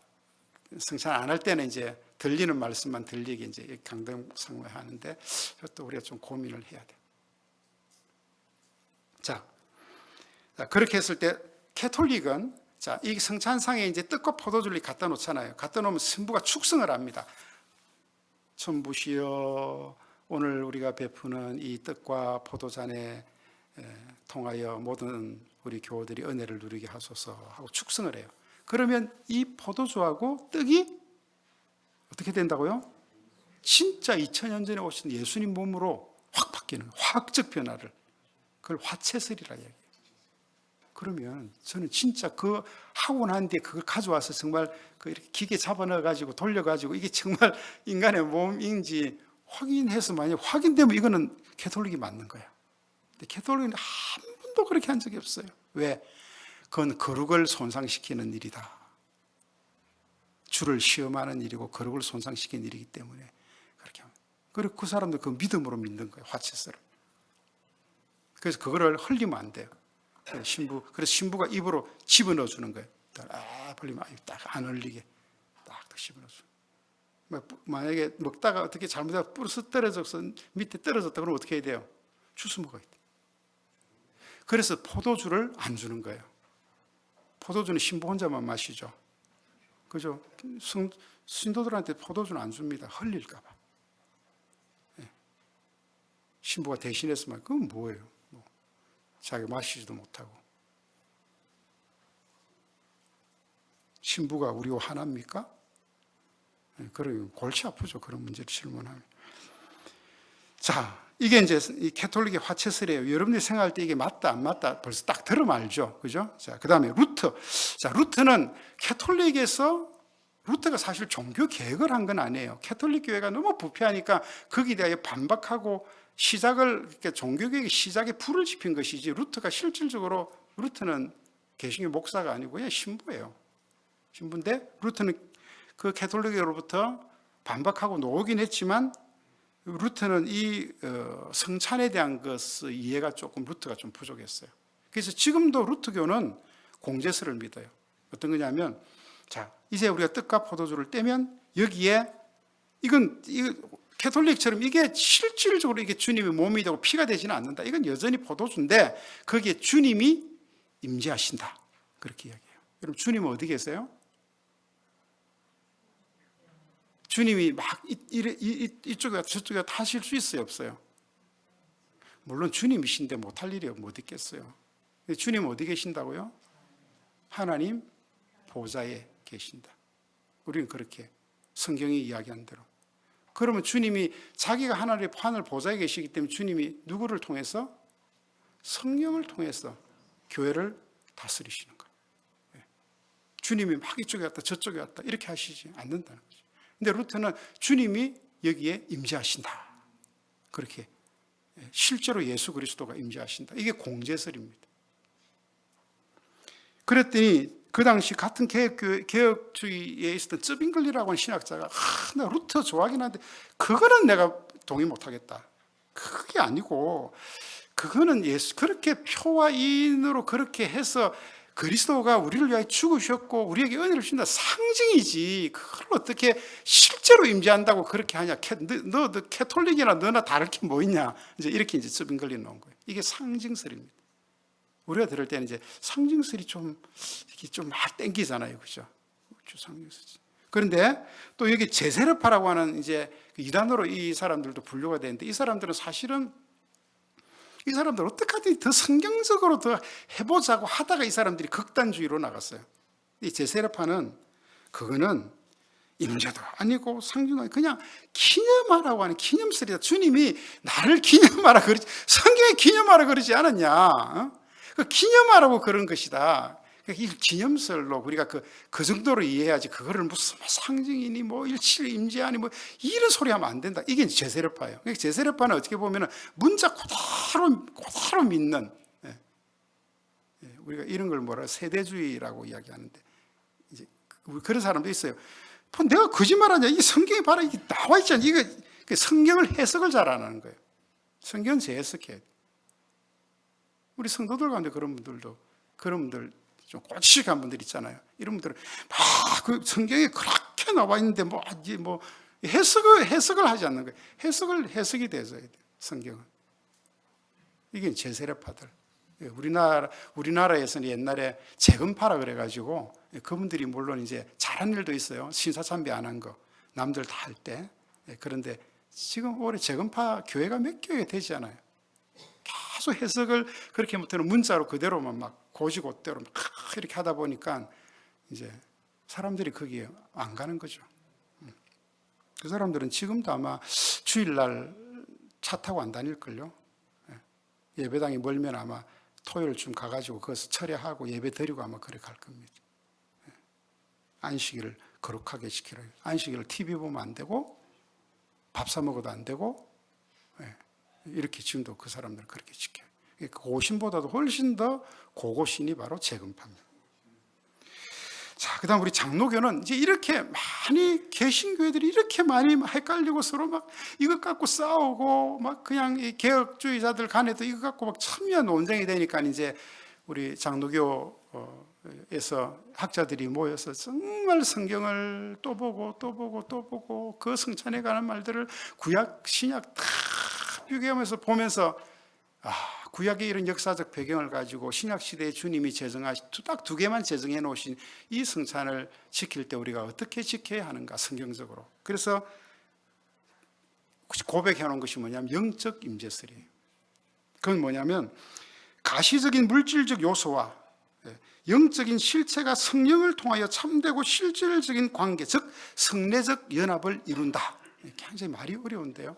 S1: 성찬 안 할 때는 이제 들리는 말씀만 들리게 이제 강등상을 하는데 그것도 우리가 좀 고민을 해야 돼. 자, 그렇게 했을 때 캐톨릭은 자, 이 성찬상에 이제 떡과 포도주를 갖다 놓잖아요. 갖다 놓으면 신부가 축성을 합니다. 천부시여 오늘 우리가 베푸는 이 떡과 포도잔에 통하여 모든 우리 교우들이 은혜를 누리게 하소서 하고 축성을 해요. 그러면 이 포도주하고 떡이 어떻게 된다고요? 진짜 2000년 전에 오신 예수님 몸으로 확 바뀌는 거예요. 화학적 변화를. 그걸 화채설이라 얘기해요. 그러면 저는 진짜 그 하고 난 뒤에 그걸 가져와서 정말 그 이렇게 기계 잡아넣어가지고 돌려가지고 이게 정말 인간의 몸인지 확인해서 만약 확인되면 이거는 캐톨릭이 맞는 거야. 근데 캐톨릭은 한 번도 그렇게 한 적이 없어요. 왜? 그건 거룩을 손상시키는 일이다. 주를 시험하는 일이고 거룩을 손상시키는 일이기 때문에 그렇게 합니다. 그리고 그 사람들 그 믿음으로 믿는 거예요. 화채설을. 그래서 그거를 흘리면 안 돼요. 그래서 신부가 입으로 집어넣어 주는 거예요. 벌리면 딱 안 흘리게 딱 집어넣어 주는. 만약에 먹다가 어떻게 잘못하다 부러서 떨어져서 밑에 떨어졌다 그러면 어떻게 해야 돼요? 주워 먹어야 돼. 그래서 포도주를 안 주는 거예요. 포도주는 신부 혼자만 마시죠. 그죠? 신도들한테 포도주는 안 줍니다. 흘릴까 봐. 신부가 대신해서 말 그건 뭐예요? 자기가 마시지도 못하고. 신부가 우리와 하나입니까? 그러면 골치 아프죠. 그런 문제를 질문하면. 자, 이게 이제 이 캐톨릭의 화채설이에요. 여러분들이 생각할 때 이게 맞다, 안 맞다 벌써 딱 들으면 알죠. 그죠? 자, 그 다음에 루터. 자, 루터는 캐톨릭에서 루터가 사실 종교 개혁을 한 건 아니에요. 캐톨릭 교회가 너무 부패하니까 거기에 대하여 반박하고 시작을, 종교개혁의 시작에 불을 지핀 것이지 루터가 실질적으로 루터는 개신교 목사가 아니고 그냥 신부예요. 신부인데 루터는 그 캐톨릭으로부터 반박하고 놓긴 했지만 루터는 이 성찬에 대한 것의 이해가 조금 루터가 좀 부족했어요. 그래서 지금도 루터교는 공제설을 믿어요. 어떤 거냐면 자, 이제 우리가 떡과 포도주를 떼면 여기에 이건 캐톨릭처럼 이게 실질적으로 이게 주님의 몸이 되고 피가 되지는 않는다. 이건 여전히 포도주인데 거기에 주님이 임재하신다. 그렇게 이야기해요. 여러분 주님은 어디 계세요? 주님이 막 이쪽에 저쪽에 타실 수 있어요, 없어요? 물론 주님이신데 못할 일이 못 있겠어요. 주님 어디 계신다고요? 하나님 보좌에 계신다. 우리는 그렇게 성경이 이야기한 대로. 그러면 주님이 자기가 하나님의 하늘 보좌에 계시기 때문에 주님이 누구를 통해서? 성령을 통해서 교회를 다스리시는 거예요. 주님이 막 이쪽에 갔다 저쪽에 갔다 이렇게 하시지 않는다는 거죠. 근데 루터는 주님이 여기에 임재하신다. 그렇게 실제로 예수 그리스도가 임재하신다. 이게 공제설입니다. 그랬더니 그 당시 같은 개혁주의에 있었던 쯔빙글리라고 하는 신학자가 나 루터 좋아하긴 한데 그거는 내가 동의 못하겠다. 그게 아니고 그거는 예수 그렇게 표와 인으로 그렇게 해서 그리스도가 우리를 위하여 죽으셨고 우리에게 은혜를 주신다 상징이지 그걸 어떻게 실제로 임재한다고 그렇게 하냐. 너 캐톨릭이나 너나 다를 게 뭐 있냐. 이렇게 쯔빙글리 놓은 거예요. 이게 상징설입니다. 우리가 들을 때는 이제 상징설이 좀 막 땡기잖아요. 그죠? 상징설. 그런데 또 여기 제세르파라고 하는 이제 이단으로 이 사람들도 분류가 되는데 이 사람들은 사실은 이 사람들 어떻게 하든지 더 성경적으로 더 해보자고 하다가 이 사람들이 극단주의로 나갔어요. 이 제세르파는 그거는 임재도 아니고 상징도 아니고 그냥 기념하라고 하는 기념설이다. 주님이 나를 기념하라 그러지 성경에 기념하라 그러지 않았냐. 그 기념하라고 그런 것이다. 이 기념설로 우리가 그 정도로 이해해야지 그거를 무슨 상징이니 뭐 일칠 임재하니 뭐 이런 소리 하면 안 된다. 이게 제세르파예요. 제세르파는 어떻게 보면은 문자 그대로 믿는 우리가 이런 걸 뭐라 세대주의라고 이야기하는데 이제 그런 사람도 있어요. 내가 거짓말하냐? 이 성경에 봐라 이게 나와 있잖아. 이거 성경을 해석을 잘 안 하는 거예요. 성경 재해석해야 돼. 우리 성도들 가운데 그런 분들 좀 꼬치식한 분들 있잖아요. 이런 분들은 막 그 성경에 그렇게 나와 있는데 해석을 하지 않는 거예요. 해석이 돼서 성경은. 이게 제세례파들. 우리나라에서는 옛날에 재건파라 그래가지고 그분들이 물론 이제 잘한 일도 있어요. 신사참배 안 한 거. 남들 다 할 때. 그런데 지금 올해 재건파 교회가 몇 교회 되지 않아요. 계속 해석을 그렇게 못하는 문자로 그대로만 막 고지고대로 막 이렇게 하다 보니까 이제 사람들이 거기에 안 가는 거죠. 그 사람들은 지금도 아마 주일날 차 타고 안 다닐걸요. 예배당이 멀면 아마 토요일쯤 가가지고 거기서 철야하고 예배 드리고 아마 그래 갈 겁니다. 안식일을 거룩하게 지키라. 안식일을 TV 보면 안 되고 밥 사 먹어도 안 되고 이렇게 지금도 그 사람들은 그렇게 지켜요. 고신보다도 훨씬 더 고고신이 바로 재건파입니다. 자, 그 다음 우리 장로교는 이제 이렇게 많이 개신교회들이 이렇게 많이 헷갈리고 서로 막 이것 갖고 싸우고 막 그냥 이 개혁주의자들 간에도 이것 갖고 막 첨예한 논쟁이 되니까 이제 우리 장로교에서 학자들이 모여서 정말 성경을 또 보고 그 성찬에 관한 말들을 구약, 신약 다 비교하면서 보면서 구약의 이런 역사적 배경을 가지고 신약시대에 주님이 딱 두 개만 제정해 놓으신 이 성찬을 지킬 때 우리가 어떻게 지켜야 하는가 성경적으로. 그래서 고백해 놓은 것이 뭐냐면 영적 임재설이에요. 그건 뭐냐면 가시적인 물질적 요소와 영적인 실체가 성령을 통하여 참되고 실질적인 관계, 즉 성례적 연합을 이룬다. 굉장히 말이 어려운데요.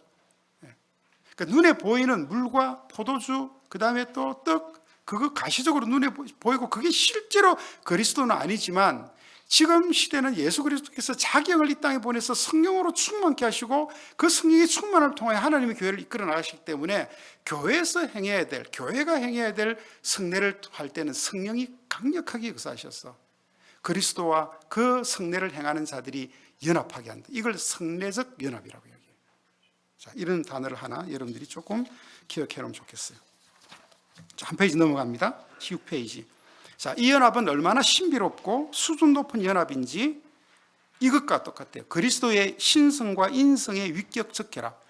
S1: 그러니까 눈에 보이는 물과 포도주, 그 다음에 또 떡, 그거 가시적으로 눈에 보이고 그게 실제로 그리스도는 아니지만 지금 시대는 예수 그리스도께서 자기 영을 이 땅에 보내서 성령으로 충만케 하시고 그 성령의 충만을 통하여 하나님의 교회를 이끌어 나가시기 때문에 교회가 행해야 될 성례를 할 때는 성령이 강력하게 역사하셔서 그리스도와 그 성례를 행하는 자들이 연합하게 한다. 이걸 성례적 연합이라고 해요. 자, 이런 단어를 하나 여러분들이 조금 기억해 놓으면 좋겠어요. 자, 한 페이지 넘어갑니다. 16페이지. 자, 이 연합은 얼마나 신비롭고 수준 높은 연합인지 이것과 똑같아요. 그리스도의 신성과 인성의 위격적 결합.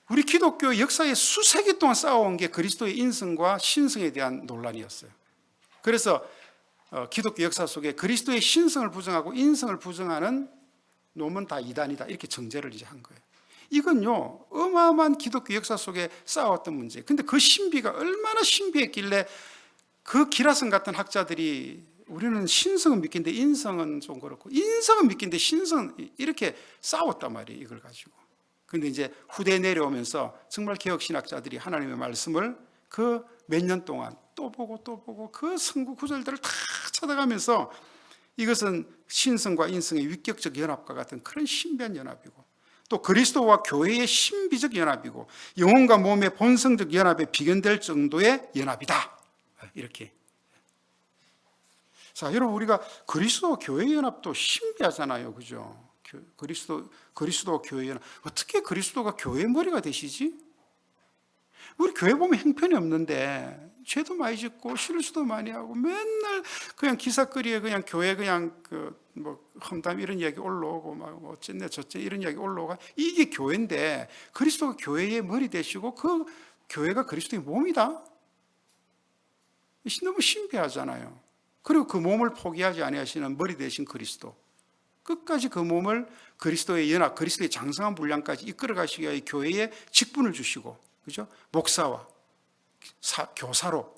S1: 우리 기독교 역사에 수세기 동안 쌓아온 게 그리스도의 인성과 신성에 대한 논란이었어요. 그래서 기독교 역사 속에 그리스도의 신성을 부정하고 인성을 부정하는 놈은 다 이단이다. 이렇게 정죄를 이제 한 거예요. 이건요, 어마어마한 기독교 역사 속에 쌓아왔던 문제예요. 근데 그 신비가 얼마나 신비했길래 그 기라성 같은 학자들이 우리는 신성은 믿긴데 인성은 좀 그렇고 인성은 믿긴데 신성은 이렇게 싸웠단 말이에요. 이걸 가지고. 근데 이제 후대에 내려오면서 정말 개혁신학자들이 하나님의 말씀을 그 몇 년 동안 또 보고 그 성구 구절들을 다 찾아가면서 이것은 신성과 인성의 위격적 연합과 같은 그런 신비한 연합이고 또 그리스도와 교회의 신비적 연합이고 영혼과 몸의 본성적 연합에 비견될 정도의 연합이다. 이렇게. 자, 여러분 우리가 그리스도와 교회의 연합도 신비하잖아요. 그죠? 그리스도와 교회의 연합. 어떻게 그리스도가 교회의 머리가 되시지? 우리 교회 보면 형편이 없는데 죄도 많이 짓고 실수도 많이 하고 맨날 그냥 기사거리에 그냥 교회 그냥 험담 이런 이야기 올라오고 막 어쨌네 저쨌네 이런 이야기 올라오고 이게 교회인데 그리스도가 교회의 머리 되시고 그 교회가 그리스도의 몸이다. 너무 신비하잖아요. 그리고 그 몸을 포기하지 아니하시는 머리 되신 그리스도 끝까지 그 몸을 그리스도의 연합, 그리스도의 장성한 분량까지 이끌어 가시기 위해 교회에 직분을 주시고, 그죠? 목사와 교사로,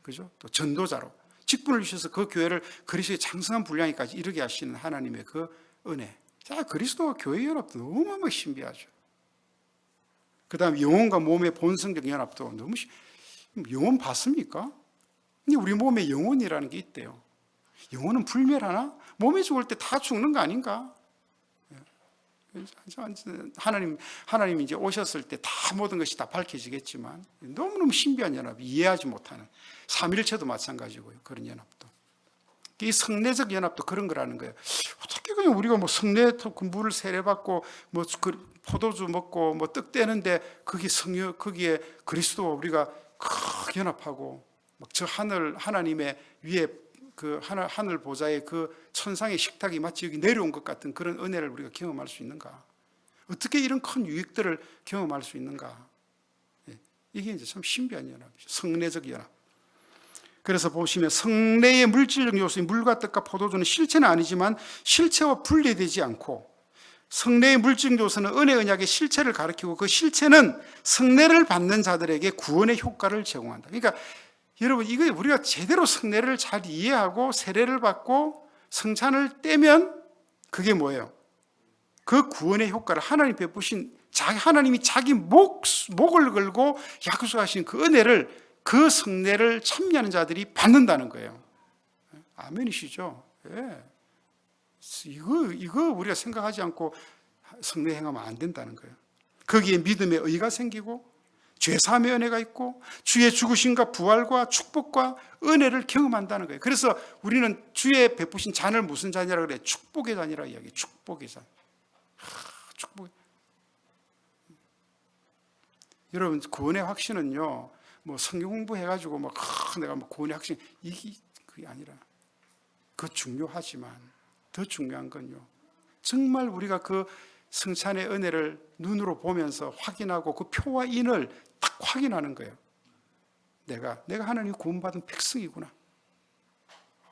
S1: 그죠? 또 전도자로 직분을 주셔서 그 교회를 그리스도의 장성한 분량까지 이르게 하시는 하나님의 그 은혜. 자, 그리스도와 교회의 연합도 너무너무 신비하죠. 그 다음 영혼과 몸의 본성적 연합도 너무 영혼 봤습니까? 근데 우리 몸에 영혼이라는 게 있대요. 영혼은 불멸하나? 몸이 죽을 때 다 죽는 거 아닌가? 하나님 이제 오셨을 때 다 모든 것이 다 밝혀지겠지만 너무너무 신비한 연합, 이해하지 못하는 삼일체도 마찬가지고요. 그런 연합도. 이 성례적 연합도 그런 거라는 거예요. 어떻게 그냥 우리가 뭐 성례 그 물을 세례받고 뭐 포도주 먹고 뭐 떡 떼는데 거기 거기에 그리스도와 우리가 크게 연합하고 막 저 하나님의 위에 그 하늘 보좌의 그 천상의 식탁이 마치 여기 내려온 것 같은 그런 은혜를 우리가 경험할 수 있는가? 어떻게 이런 큰 유익들을 경험할 수 있는가? 이게 이제 참 신비한 연합이죠. 성례적 연합. 그래서 보시면 성례의 물질적 요소인 물과 떡과 포도주는 실체는 아니지만 실체와 분리되지 않고, 성례의 물질적 요소는 은혜 언약의 실체를 가리키고 그 실체는 성례를 받는 자들에게 구원의 효과를 제공한다. 그러니까 여러분, 이거 우리가 제대로 성례를 잘 이해하고 세례를 받고 성찬을 떼면 그게 뭐예요? 그 구원의 효과를 하나님 베푸신 하나님이 자기 목을 걸고 약속하신 그 은혜를, 그 성례를 참여하는 자들이 받는다는 거예요. 아멘이시죠? 예. 이거 우리가 생각하지 않고 성례 행하면 안 된다는 거예요. 거기에 믿음의 의가 생기고 죄사함의 은혜가 있고 주의 죽으심과 부활과 축복과 은혜를 경험한다는 거예요. 그래서 우리는 주의 베푸신 잔을 무슨 잔이라고 그래? 축복의 잔이라고 이야기해요. 축복의 잔. 축복. 여러분, 구원의 확신은요, 뭐 성경 공부해가지고 막 내가 뭐 구원의 확신, 이게 그게 아니라, 그 중요하지만 더 중요한 건요, 정말 우리가 그 성찬의 은혜를 눈으로 보면서 확인하고 그 표와 인을 딱 확인하는 거예요. 내가 하나님 구원받은 백성이구나.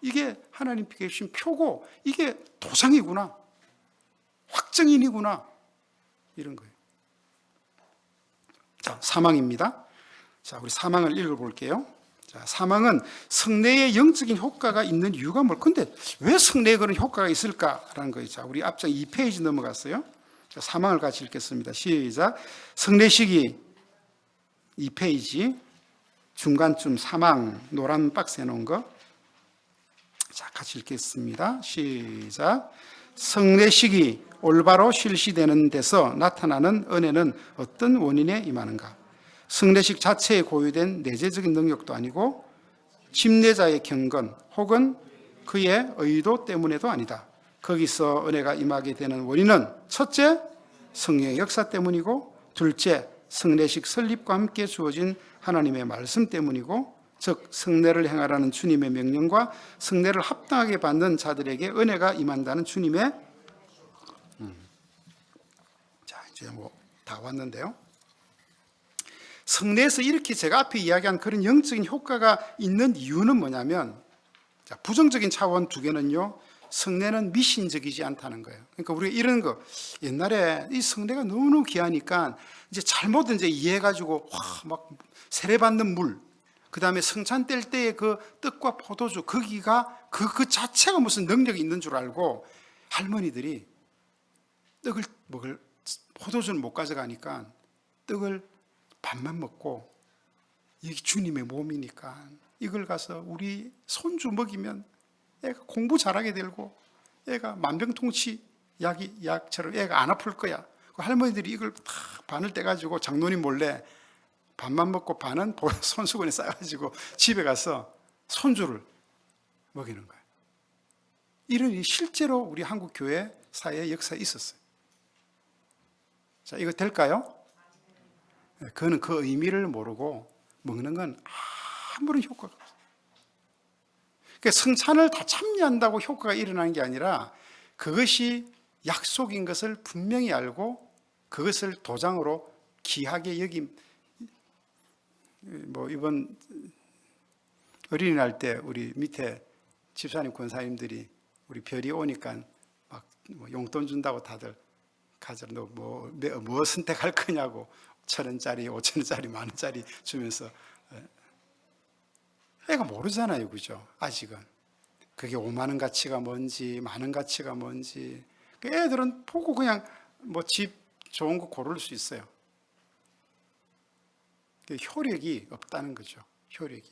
S1: 이게 하나님께 주신 표고 이게 도장이구나. 확정인이구나. 이런 거예요. 자, 사망입니다. 자, 우리 사망을 읽어볼게요. 자, 사망은 성례의 영적인 효과가 있는 이유가 뭘까? 근데 왜 성례에 그런 효과가 있을까라는 거예요. 자, 우리 앞장 2페이지 넘어갔어요. 자, 사망을 같이 읽겠습니다. 시작. 성례식이 2페이지 중간쯤 사망 노란 박스에 놓은 거. 자, 같이 읽겠습니다. 시작. 성례식이 올바로 실시되는 데서 나타나는 은혜는 어떤 원인에 임하는가? 성례식 자체에 고유된 내재적인 능력도 아니고 집례자의 경건 혹은 그의 의도 때문에도 아니다. 거기서 은혜가 임하게 되는 원인은 첫째, 성령의 역사 때문이고, 둘째, 성례식 설립과 함께 주어진 하나님의 말씀 때문이고, 즉 성례를 행하라는 주님의 명령과 성례를 합당하게 받는 자들에게 은혜가 임한다는 주님의 자, 이제 뭐 다 왔는데요. 성례에서 이렇게 제가 앞에 이야기한 그런 영적인 효과가 있는 이유는 뭐냐면, 자, 부정적인 차원 두 개는요, 성례는 미신적이지 않다는 거예요. 그러니까 우리가 이런 거, 옛날에 이 성례가 너무너무 귀하니까 이제 잘못 이제 이해해가지고 막 세례받는 물, 그 다음에 성찬 뗄 때의 그 떡과 포도주, 거기가 그 자체가 무슨 능력이 있는 줄 알고 할머니들이 떡을 먹을, 포도주는 못 가져가니까 떡을 밥만 먹고, 이게 주님의 몸이니까 이걸 가서 우리 손주 먹이면 애가 공부 잘하게 되고 애가 만병통치 약처럼 애가 안 아플 거야. 할머니들이 이걸 다 반을 떼가지고 장로님 몰래 반만 먹고 반은 손수건에 싸가지고 집에 가서 손주를 먹이는 거예요. 이런 일이 실제로 우리 한국 교회 사회의 역사에 있었어요. 자, 이거 될까요? 그거는 그 의미를 모르고 먹는 건 아무런 효과가 없어요. 그러니까 성찬을 다 참여한다고 효과가 일어나는 게 아니라 그것이 약속인 것을 분명히 알고 그것을 도장으로 귀하게 여김. 뭐 이번 어린이날 때 우리 밑에 집사님 권사님들이 우리 별이 오니까 막 뭐 용돈 준다고 다들 가져 뭐 선택할 거냐고 1,000원짜리, 5,000원짜리, 10,000원짜리 주면서, 애가 모르잖아요, 그죠? 아직은 그게 5만 원 가치가 뭔지, 많은 가치가 뭔지. 애들은 보고 그냥 뭐 집 좋은 거 고를 수 있어요. 효력이 없다는 거죠. 효력이.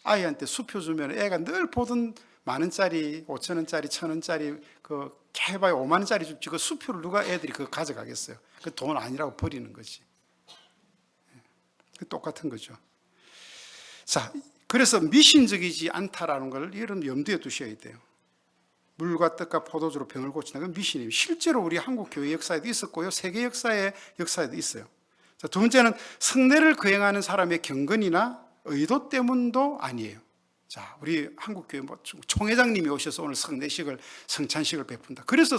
S1: 아이한테 수표 주면 애가 늘 보던 만원짜리, 5,000원짜리, 1,000원짜리 그 해봐야 5만 원짜리 줍지 그 수표를 누가 애들이 그거 가져가겠어요? 그 돈 아니라고 버리는 거지. 똑같은 거죠. 자, 그래서 미신적이지 않다라는 걸 여러분 염두에 두셔야 돼요. 물과 떡과 포도주로 병을 고친다. 그건 미신이에요. 실제로 우리 한국 교회 역사에도 있었고요. 세계 역사에도 있어요. 자, 두 번째는 성례를 거행하는 사람의 경건이나 의도 때문도 아니에요. 자, 우리 한국 교회 총회장님이 오셔서 오늘 성찬식을 베푼다. 그래서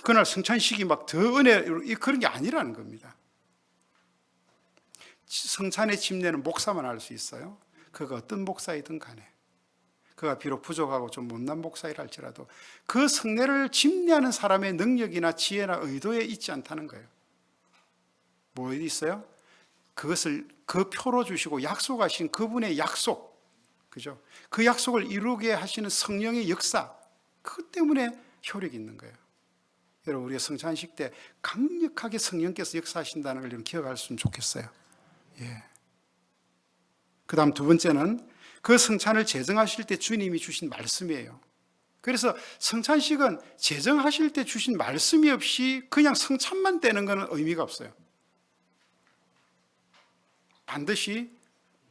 S1: 그날 성찬식이 막 더 그런 게 아니라는 겁니다. 성찬의 집례는 목사만 할 수 있어요. 그가 어떤 목사이든 간에. 그가 비록 부족하고 좀 못난 목사이라 할지라도 그 성례를 집례하는 사람의 능력이나 지혜나 의도에 있지 않다는 거예요. 뭐에 있어요? 그것을 그 표로 주시고 약속하신 그분의 약속, 그죠? 그 약속을 이루게 하시는 성령의 역사, 그것 때문에 효력이 있는 거예요. 여러분, 우리가 성찬식 때 강력하게 성령께서 역사하신다는 걸 기억할 수 있으면 좋겠어요. 예. 그 다음 두 번째는 그 성찬을 제정하실 때 주님이 주신 말씀이에요. 그래서 성찬식은 제정하실 때 주신 말씀이 없이 그냥 성찬만 떼는 것은 의미가 없어요. 반드시,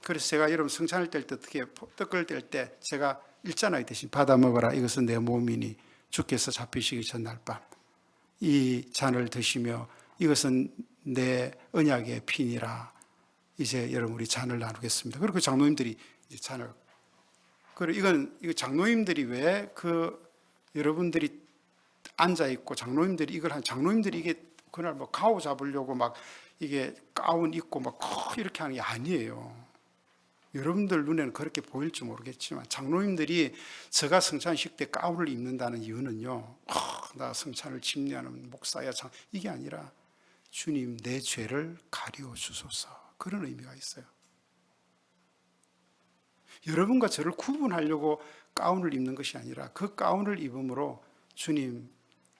S1: 그래서 제가 여러분 성찬을 뗄 때 어떻게 떡을 뗄 때 제가 읽잖아요. 대신 받아 먹어라. 이것은 내 몸이니 주께서 잡히시기 전날 밤 이 잔을 드시며 이것은 내 언약의 피니라. 이제 여러분 우리 잔을 나누겠습니다. 그리고 장로님들이 이제 잔을, 그리고 이거 장로님들이 왜 여러분들이 앉아 있고 장로님들이 이게 그날 뭐 가오 잡으려고 막 이게 가운 입고 막 이렇게 하는 게 아니에요. 여러분들 눈에는 그렇게 보일지 모르겠지만 장로님들이 제가 성찬식 때 가운을 입는다는 이유는요, 나 성찬을 집례하는 목사야, 이게 아니라 주님 내 죄를 가리워 주소서, 그런 의미가 있어요. 여러분과 저를 구분하려고 가운을 입는 것이 아니라 그 가운을 입음으로 주님,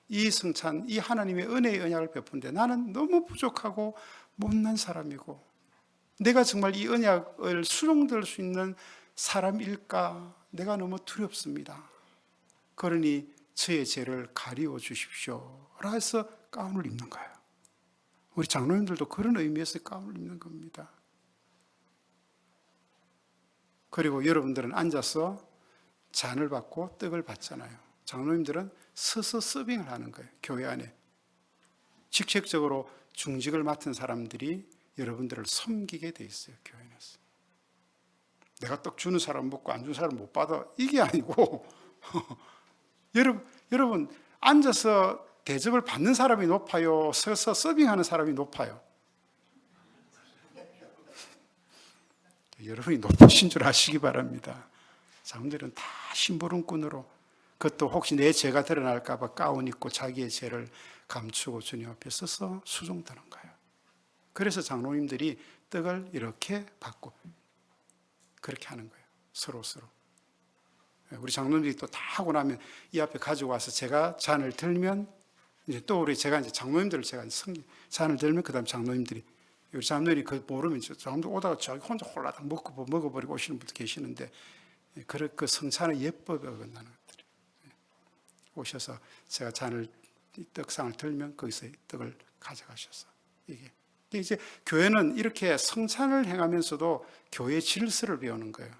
S1: 이 성찬, 이 하나님의 은혜의 언약을 베푼데 나는 너무 부족하고 못난 사람이고 내가 정말 이 언약을 수용될 수 있는 사람일까? 내가 너무 두렵습니다. 그러니 저의 죄를 가리워 주십시오 라 해서 가운을 입는 거예요. 우리 장로님들도 그런 의미에서 가운을 입는 겁니다. 그리고 여러분들은 앉아서 잔을 받고 떡을 받잖아요. 장로님들은 서서 서빙을 하는 거예요. 교회 안에 직책적으로 중직을 맡은 사람들이 여러분들을 섬기게 돼 있어요. 교회 안에서 내가 떡 주는 사람 먹고 안 주는 사람 못 받아, 이게 아니고 여러분 앉아서 대접을 받는 사람이 높아요, 서서 서빙하는 사람이 높아요? 여러분이 높으신 줄 아시기 바랍니다. 장로들은 다 심부름꾼으로, 그것도 혹시 내 죄가 드러날까 봐 가운 입고 자기의 죄를 감추고 주님 앞에 서서 수종드는 거예요. 그래서 장로님들이 떡을 이렇게 받고 그렇게 하는 거예요. 서로. 우리 장로님들이 또 다 하고 나면 이 앞에 가지고 와서 제가 잔을 들면 이제 또 제가 이제 장로님들을 잔을 들면 그 다음 장로님들이, 우리 장로님이 그거 모르면 장로님들 오다가 자기 혼자 홀라당 먹어버리고 오시는 분도 계시는데, 그 성찬의 예법에 어긋나는 것들이 오셔서 제가 떡상을 들면 거기서 떡을 가져가셔서, 이제 교회는 이렇게 성찬을 행하면서도 교회 질서를 배우는 거예요.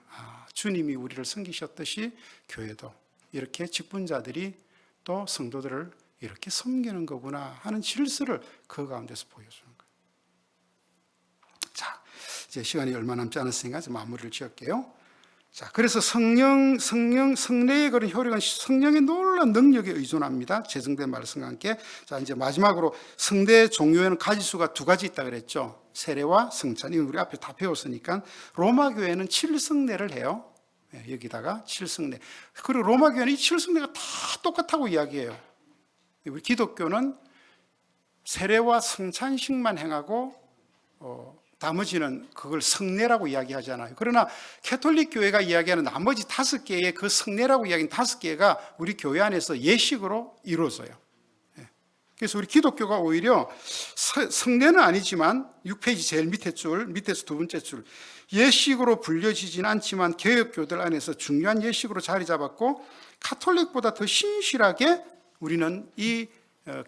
S1: 주님이 우리를 섬기셨듯이 교회도 이렇게 직분자들이 또 성도들을 이렇게 섬기는 거구나 하는 질서를 그 가운데서 보여주는 거예요. 자, 이제 시간이 얼마 남지 않았으니까 이제 마무리를 지을게요. 자, 그래서 성례의 그런 효력은 성령의 놀라운 능력에 의존합니다. 제정된 말씀과 함께. 자, 이제 마지막으로 성례 종교에는 가지수가 두 가지 있다 그랬죠. 세례와 성찬. 이건 우리 앞에 다 배웠으니까. 로마 교회는 7성례를 해요. 여기다가 7성례. 그리고 로마 교회는 이 7성례가 다 똑같다고 이야기해요. 우리 기독교는 세례와 성찬식만 행하고 나머지는 그걸 성례라고 이야기하잖아요. 그러나 캐톨릭 교회가 이야기하는 나머지 5개의 그 성례라고 이야기하는 5개가 우리 교회 안에서 예식으로 이루어져요. 그래서 우리 기독교가 오히려 성례는 아니지만 6페이지 제일 밑에 줄, 밑에서 두 번째 줄, 예식으로 불려지진 않지만 개혁교들 안에서 중요한 예식으로 자리 잡았고, 카톨릭보다 더 신실하게 우리는 이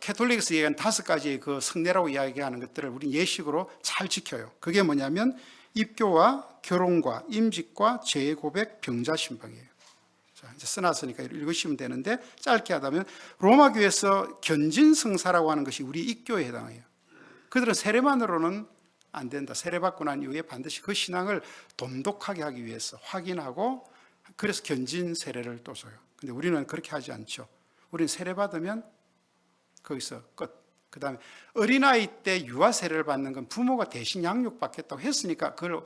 S1: 캐톨릭에서 얘기하는 5가지의 그 성례라고 이야기하는 것들을 우리는 예식으로 잘 지켜요. 그게 뭐냐면 입교와 결혼과 임직과 재고백, 병자신방이에요. 자, 이제 써놨으니까 읽으시면 되는데 짧게 하다면 로마 교회에서 견진성사라고 하는 것이 우리 입교에 해당해요. 그들은 세례만으로는 안 된다. 세례받고 난 이후에 반드시 그 신앙을 돈독하게 하기 위해서 확인하고 그래서 견진 세례를 또 줘요. 근데 우리는 그렇게 하지 않죠. 우리는 세례받으면 거기서 끝. 그 다음에 어린아이 때 유아 세례를 받는 건 부모가 대신 양육받겠다고 했으니까 그걸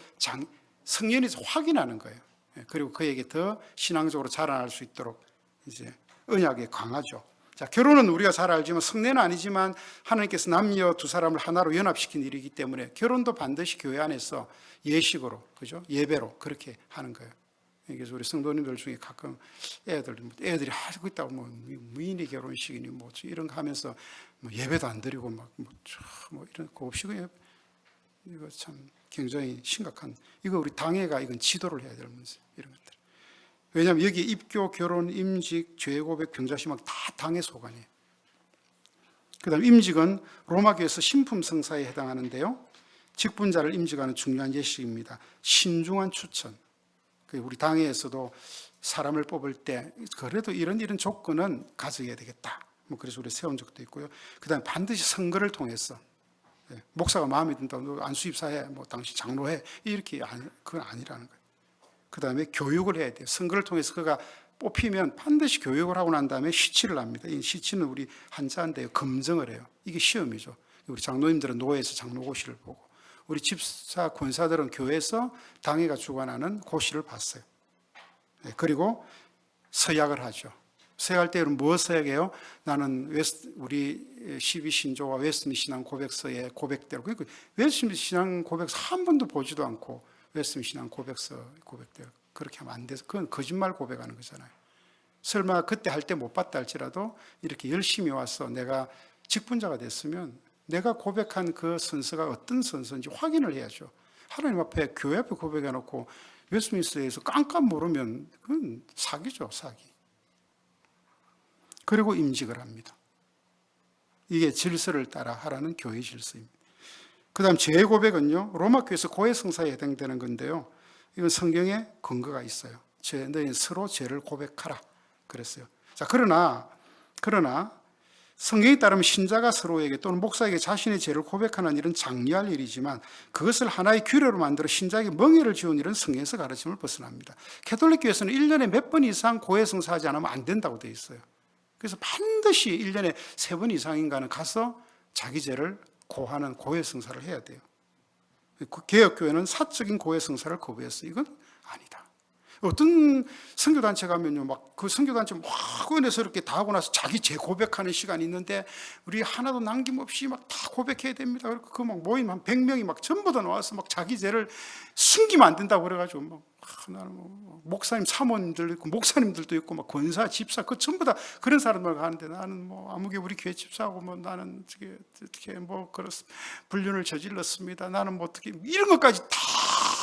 S1: 성년에서 확인하는 거예요. 그리고 그에게 더 신앙적으로 자라날 수 있도록 이제 언약에 강하죠. 자, 결혼은 우리가 잘 알지만 성례는 아니지만 하나님께서 남녀 두 사람을 하나로 연합시킨 일이기 때문에 결혼도 반드시 교회 안에서 예식으로, 그죠? 예배로 그렇게 하는 거예요. 그래서 우리 성도님들 중에 가끔 애들이 하고 있다고 뭐 무인의 결혼식이니 뭐 이런 거 하면서 뭐 예배도 안 드리고 뭐 이런 고급식은 이거 참 굉장히 심각한, 이거 우리 당회가 이건 지도를 해야 될 문제, 이런 것들. 왜냐하면 여기 입교, 결혼, 임직, 죄고백, 병자신방 다 당회 소관이에요. 그 다음 임직은 로마교에서 신품성사에 해당하는데요, 직분자를 임직하는 중요한 예식입니다. 신중한 추천. 우리 당회에서도 사람을 뽑을 때 그래도 이런 조건은 가져야 되겠다. 뭐 그래서 우리 세운 적도 있고요. 그 다음에 반드시 선거를 통해서 목사가 마음에 든다, 너 안수입사해, 뭐 당신 장로해, 이렇게 그건 아니라는 거예요. 그 다음에 교육을 해야 돼요. 선거를 통해서 그가 뽑히면 반드시 교육을 하고 난 다음에 시치를 합니다. 이 시치는 우리 한자인데요, 검증을 해요. 이게 시험이죠. 우리 장로님들은 노회에서 장로고시를 보고, 우리 집사 권사들은 교회에서 당회가 주관하는 고시를 봤어요. 그리고 서약을 하죠. 서약할 때 여러분 뭐 서약해요? 나는 우리 12신조와 웨스트민스터 신앙 고백서의 고백대로, 그러니까 웨스트민스터 신앙 고백서 한 번도 보지도 않고 웨스트민스터 신앙 고백서 고백대로 그렇게 하면 안 돼서, 그건 거짓말 고백하는 거잖아요. 설마 그때 할 때 못 봤다 할지라도 이렇게 열심히 와서 내가 직분자가 됐으면 내가 고백한 그 선서가 어떤 선서인지 확인을 해야죠. 하나님 앞에, 교회 앞에 고백해놓고 웨스트민스터에서 깜깜 모르면 그건 사기죠, 사기. 그리고 임직을 합니다. 이게 질서를 따라 하라는 교회 질서입니다. 그 다음 재고백은요, 로마교에서 고해성사에 해당되는 건데요, 이건 성경에 근거가 있어요. 너희는 서로 죄를 고백하라 그랬어요. 자, 그러나 성경에 따르면 신자가 서로에게 또는 목사에게 자신의 죄를 고백하는 일은 장려할 일이지만 그것을 하나의 규례로 만들어 신자에게 멍해를 지운 일은 성경에서 가르침을 벗어납니다. 가톨릭 교회에서는 1년에 몇 번 이상 고해성사하지 않으면 안 된다고 되어 있어요. 그래서 반드시 1년에 3번 이상인가는 가서 자기 죄를 고하는 고해성사를 해야 돼요. 개혁교회는 사적인 고해성사를 거부했어요. 이건 아니다. 어떤 선교단체 가면요, 막 그 선교단체 막 은혜서 이렇게 다 하고 나서 자기 재고백하는 시간이 있는데 우리 하나도 남김없이 막 다 고백해야 됩니다. 그리고 그 막 모임 한 100명이 막 전부 다 나와서 막 자기 죄를 숨기면 안 된다고 그래가지고 막 나는 뭐 목사님 사모님들 있고 목사님들도 있고 막 권사, 집사 그 전부 다 그런 사람들 가는데 나는 뭐 아무개 우리 교회 집사하고 뭐 나는 어떻게 뭐 그렇습니다. 불륜을 저질렀습니다. 나는 뭐 어떻게 이런 것까지 다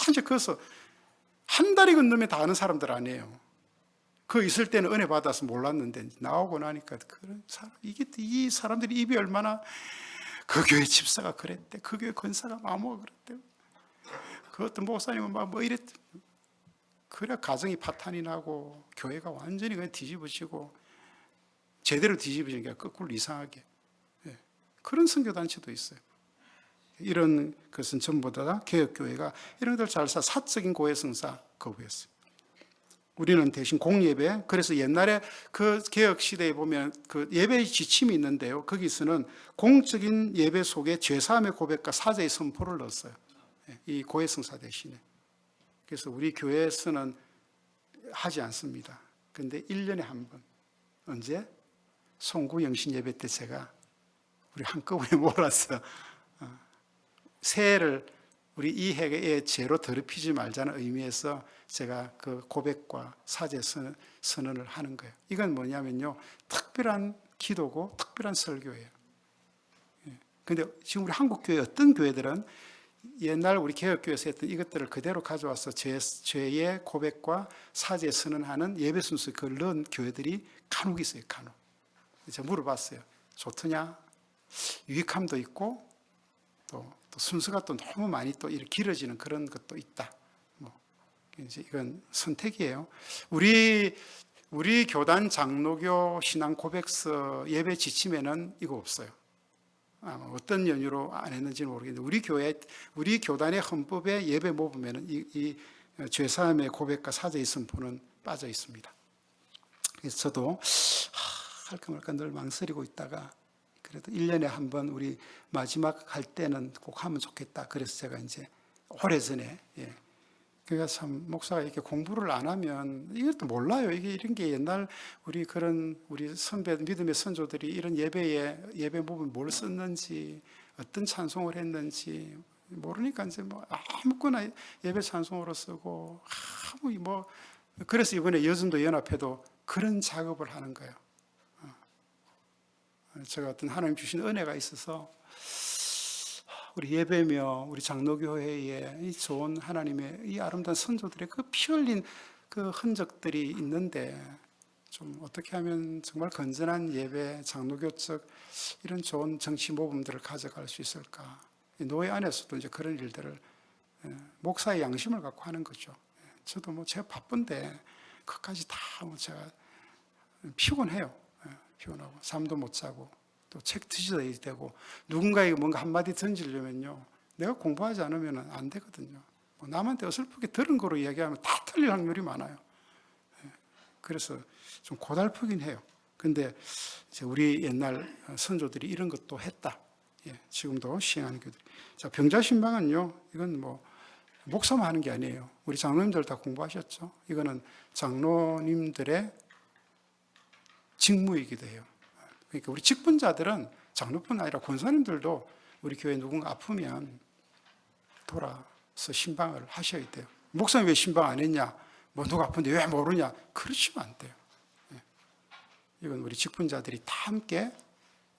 S1: 이제 그래서 한 달이 건너면 다 아는 사람들 아니에요. 그 있을 때는 은혜 받아서 몰랐는데 나오고 나니까 그런 사람, 이 사람들이 입이 얼마나, 그 교회 집사가 그랬대, 그 교회 권사가 마모가 그랬대, 그 어떤 목사님은 막 뭐 이랬대. 그래 가정이 파탄이 나고 교회가 완전히 그냥 뒤집어지고, 제대로 뒤집어진 게 거꾸로 이상하게. 그런 선교단체도 있어요. 이런 것은 전부 다 개혁교회가 이런 것들 잘 사적인 고해성사 거부했어요. 우리는 대신 공예배, 그래서 옛날에 그 개혁시대에 보면 그 예배의 지침이 있는데요, 거기서는 공적인 예배 속에 죄사함의 고백과 사죄의 선포를 넣었어요. 이 고해성사 대신에. 그래서 우리 교회에서는 하지 않습니다. 그런데 1년에 한 번, 언제? 송구 영신 예배 때 제가 우리 한꺼번에 몰아서 새해를 우리 이 해의 죄로 더럽히지 말자는 의미에서 제가 그 고백과 사죄 선언을 하는 거예요. 이건 뭐냐면요, 특별한 기도고 특별한 설교예요. 그런데 지금 우리 한국교회 어떤 교회들은 옛날 우리 개혁교회에서 했던 이것들을 그대로 가져와서 죄의 고백과 사죄 선언하는 예배 순서 그걸 넣은 교회들이 간혹 있어요. 간혹. 제가 물어봤어요. 좋더냐? 유익함도 있고 또 또 순서가 또 너무 많이 또 이렇게 길어지는 그런 것도 있다. 뭐 이제 이건 선택이에요. 우리 교단 장로교 신앙 고백서 예배 지침에는 이거 없어요. 어떤 연유로 안 했는지는 모르겠는데 우리 교단의 헌법에 예배 모범에는 이 죄사함의 고백과 사죄의 선포는 빠져 있습니다. 그래서 저도 할까 말까 늘 망설이고 있다가 그래도 1년에 한 번 우리 마지막 할 때는 꼭 하면 좋겠다. 그래서 제가 이제 오래전에 그러니까 참 목사가 이렇게 공부를 안 하면 이것도 몰라요. 이게 이런 게 옛날 우리 선배 믿음의 선조들이 이런 예배 부분 뭘 썼는지 어떤 찬송을 했는지 모르니까 이제 뭐 아무거나 예배 찬송으로 쓰고 그래서 이번에 여전도 연합회도 그런 작업을 하는 거예요. 제가 어떤 하나님 주신 은혜가 있어서 우리 예배며 우리 장로교회에 이 좋은 하나님의 이 아름다운 선조들의 그 피 흘린 그 흔적들이 있는데 좀 어떻게 하면 정말 건전한 예배, 장로교적 이런 좋은 정치 모범들을 가져갈 수 있을까? 노예 안에서도 이제 그런 일들을 목사의 양심을 갖고 하는 거죠. 저도 뭐 제가 바쁜데 그까지 다 제가 피곤해요. 피곤하고 잠도 못 자고 또 책 뒤져야 되고 누군가에게 뭔가 한마디 던지려면요 내가 공부하지 않으면 안 되거든요. 남한테 어설프게 들은 거로 이야기하면 다 틀릴 확률이 많아요. 그래서 좀 고달프긴 해요. 근데 이제 우리 옛날 선조들이 이런 것도 했다. 지금도 시행하는 교들. 자, 병자신방은요 이건 뭐 목사만 하는 게 아니에요. 우리 장로님들 다 공부하셨죠. 이거는 장로님들의 직무이기도 해요. 그러니까 우리 직분자들은 장로뿐 아니라 권사님들도 우리 교회 누군가 아프면 돌아서 신방을 하셔야 돼요. 목사님 왜 신방 안 했냐? 뭐 누가 아픈데 왜 모르냐? 그러시면 안 돼요. 이건 우리 직분자들이 다 함께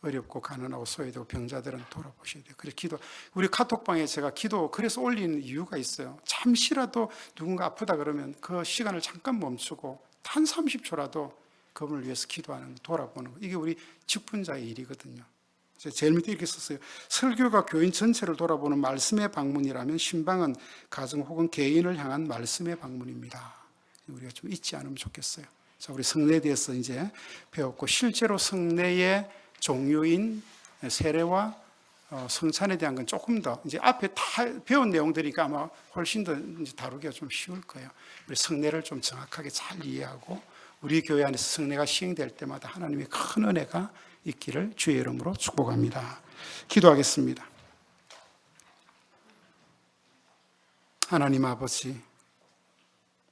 S1: 어렵고 가난하고 소외되고 병자들은 돌아보셔야 돼요. 그래서 우리 카톡방에 제가 그래서 올리는 이유가 있어요. 잠시라도 누군가 아프다 그러면 그 시간을 잠깐 멈추고 단 30초라도 그분을 위해서 기도하는, 돌아보는 거. 이게 우리 직분자의 일이거든요. 제일 밑에 이렇게 썼어요. 설교가 교인 전체를 돌아보는 말씀의 방문이라면 신방은 가정 혹은 개인을 향한 말씀의 방문입니다. 우리가 좀 잊지 않으면 좋겠어요. 자, 우리 성례에 대해서 이제 배웠고, 실제로 성례의 종류인 세례와 성찬에 대한 건 조금 더 이제 앞에 다 배운 내용들이니까 아마 훨씬 더 이제 다루기가 좀 쉬울 거예요. 우리 성례를 좀 정확하게 잘 이해하고 우리 교회 안에서 성례가 시행될 때마다 하나님의 큰 은혜가 있기를 주의 이름으로 축복합니다. 기도하겠습니다. 하나님 아버지,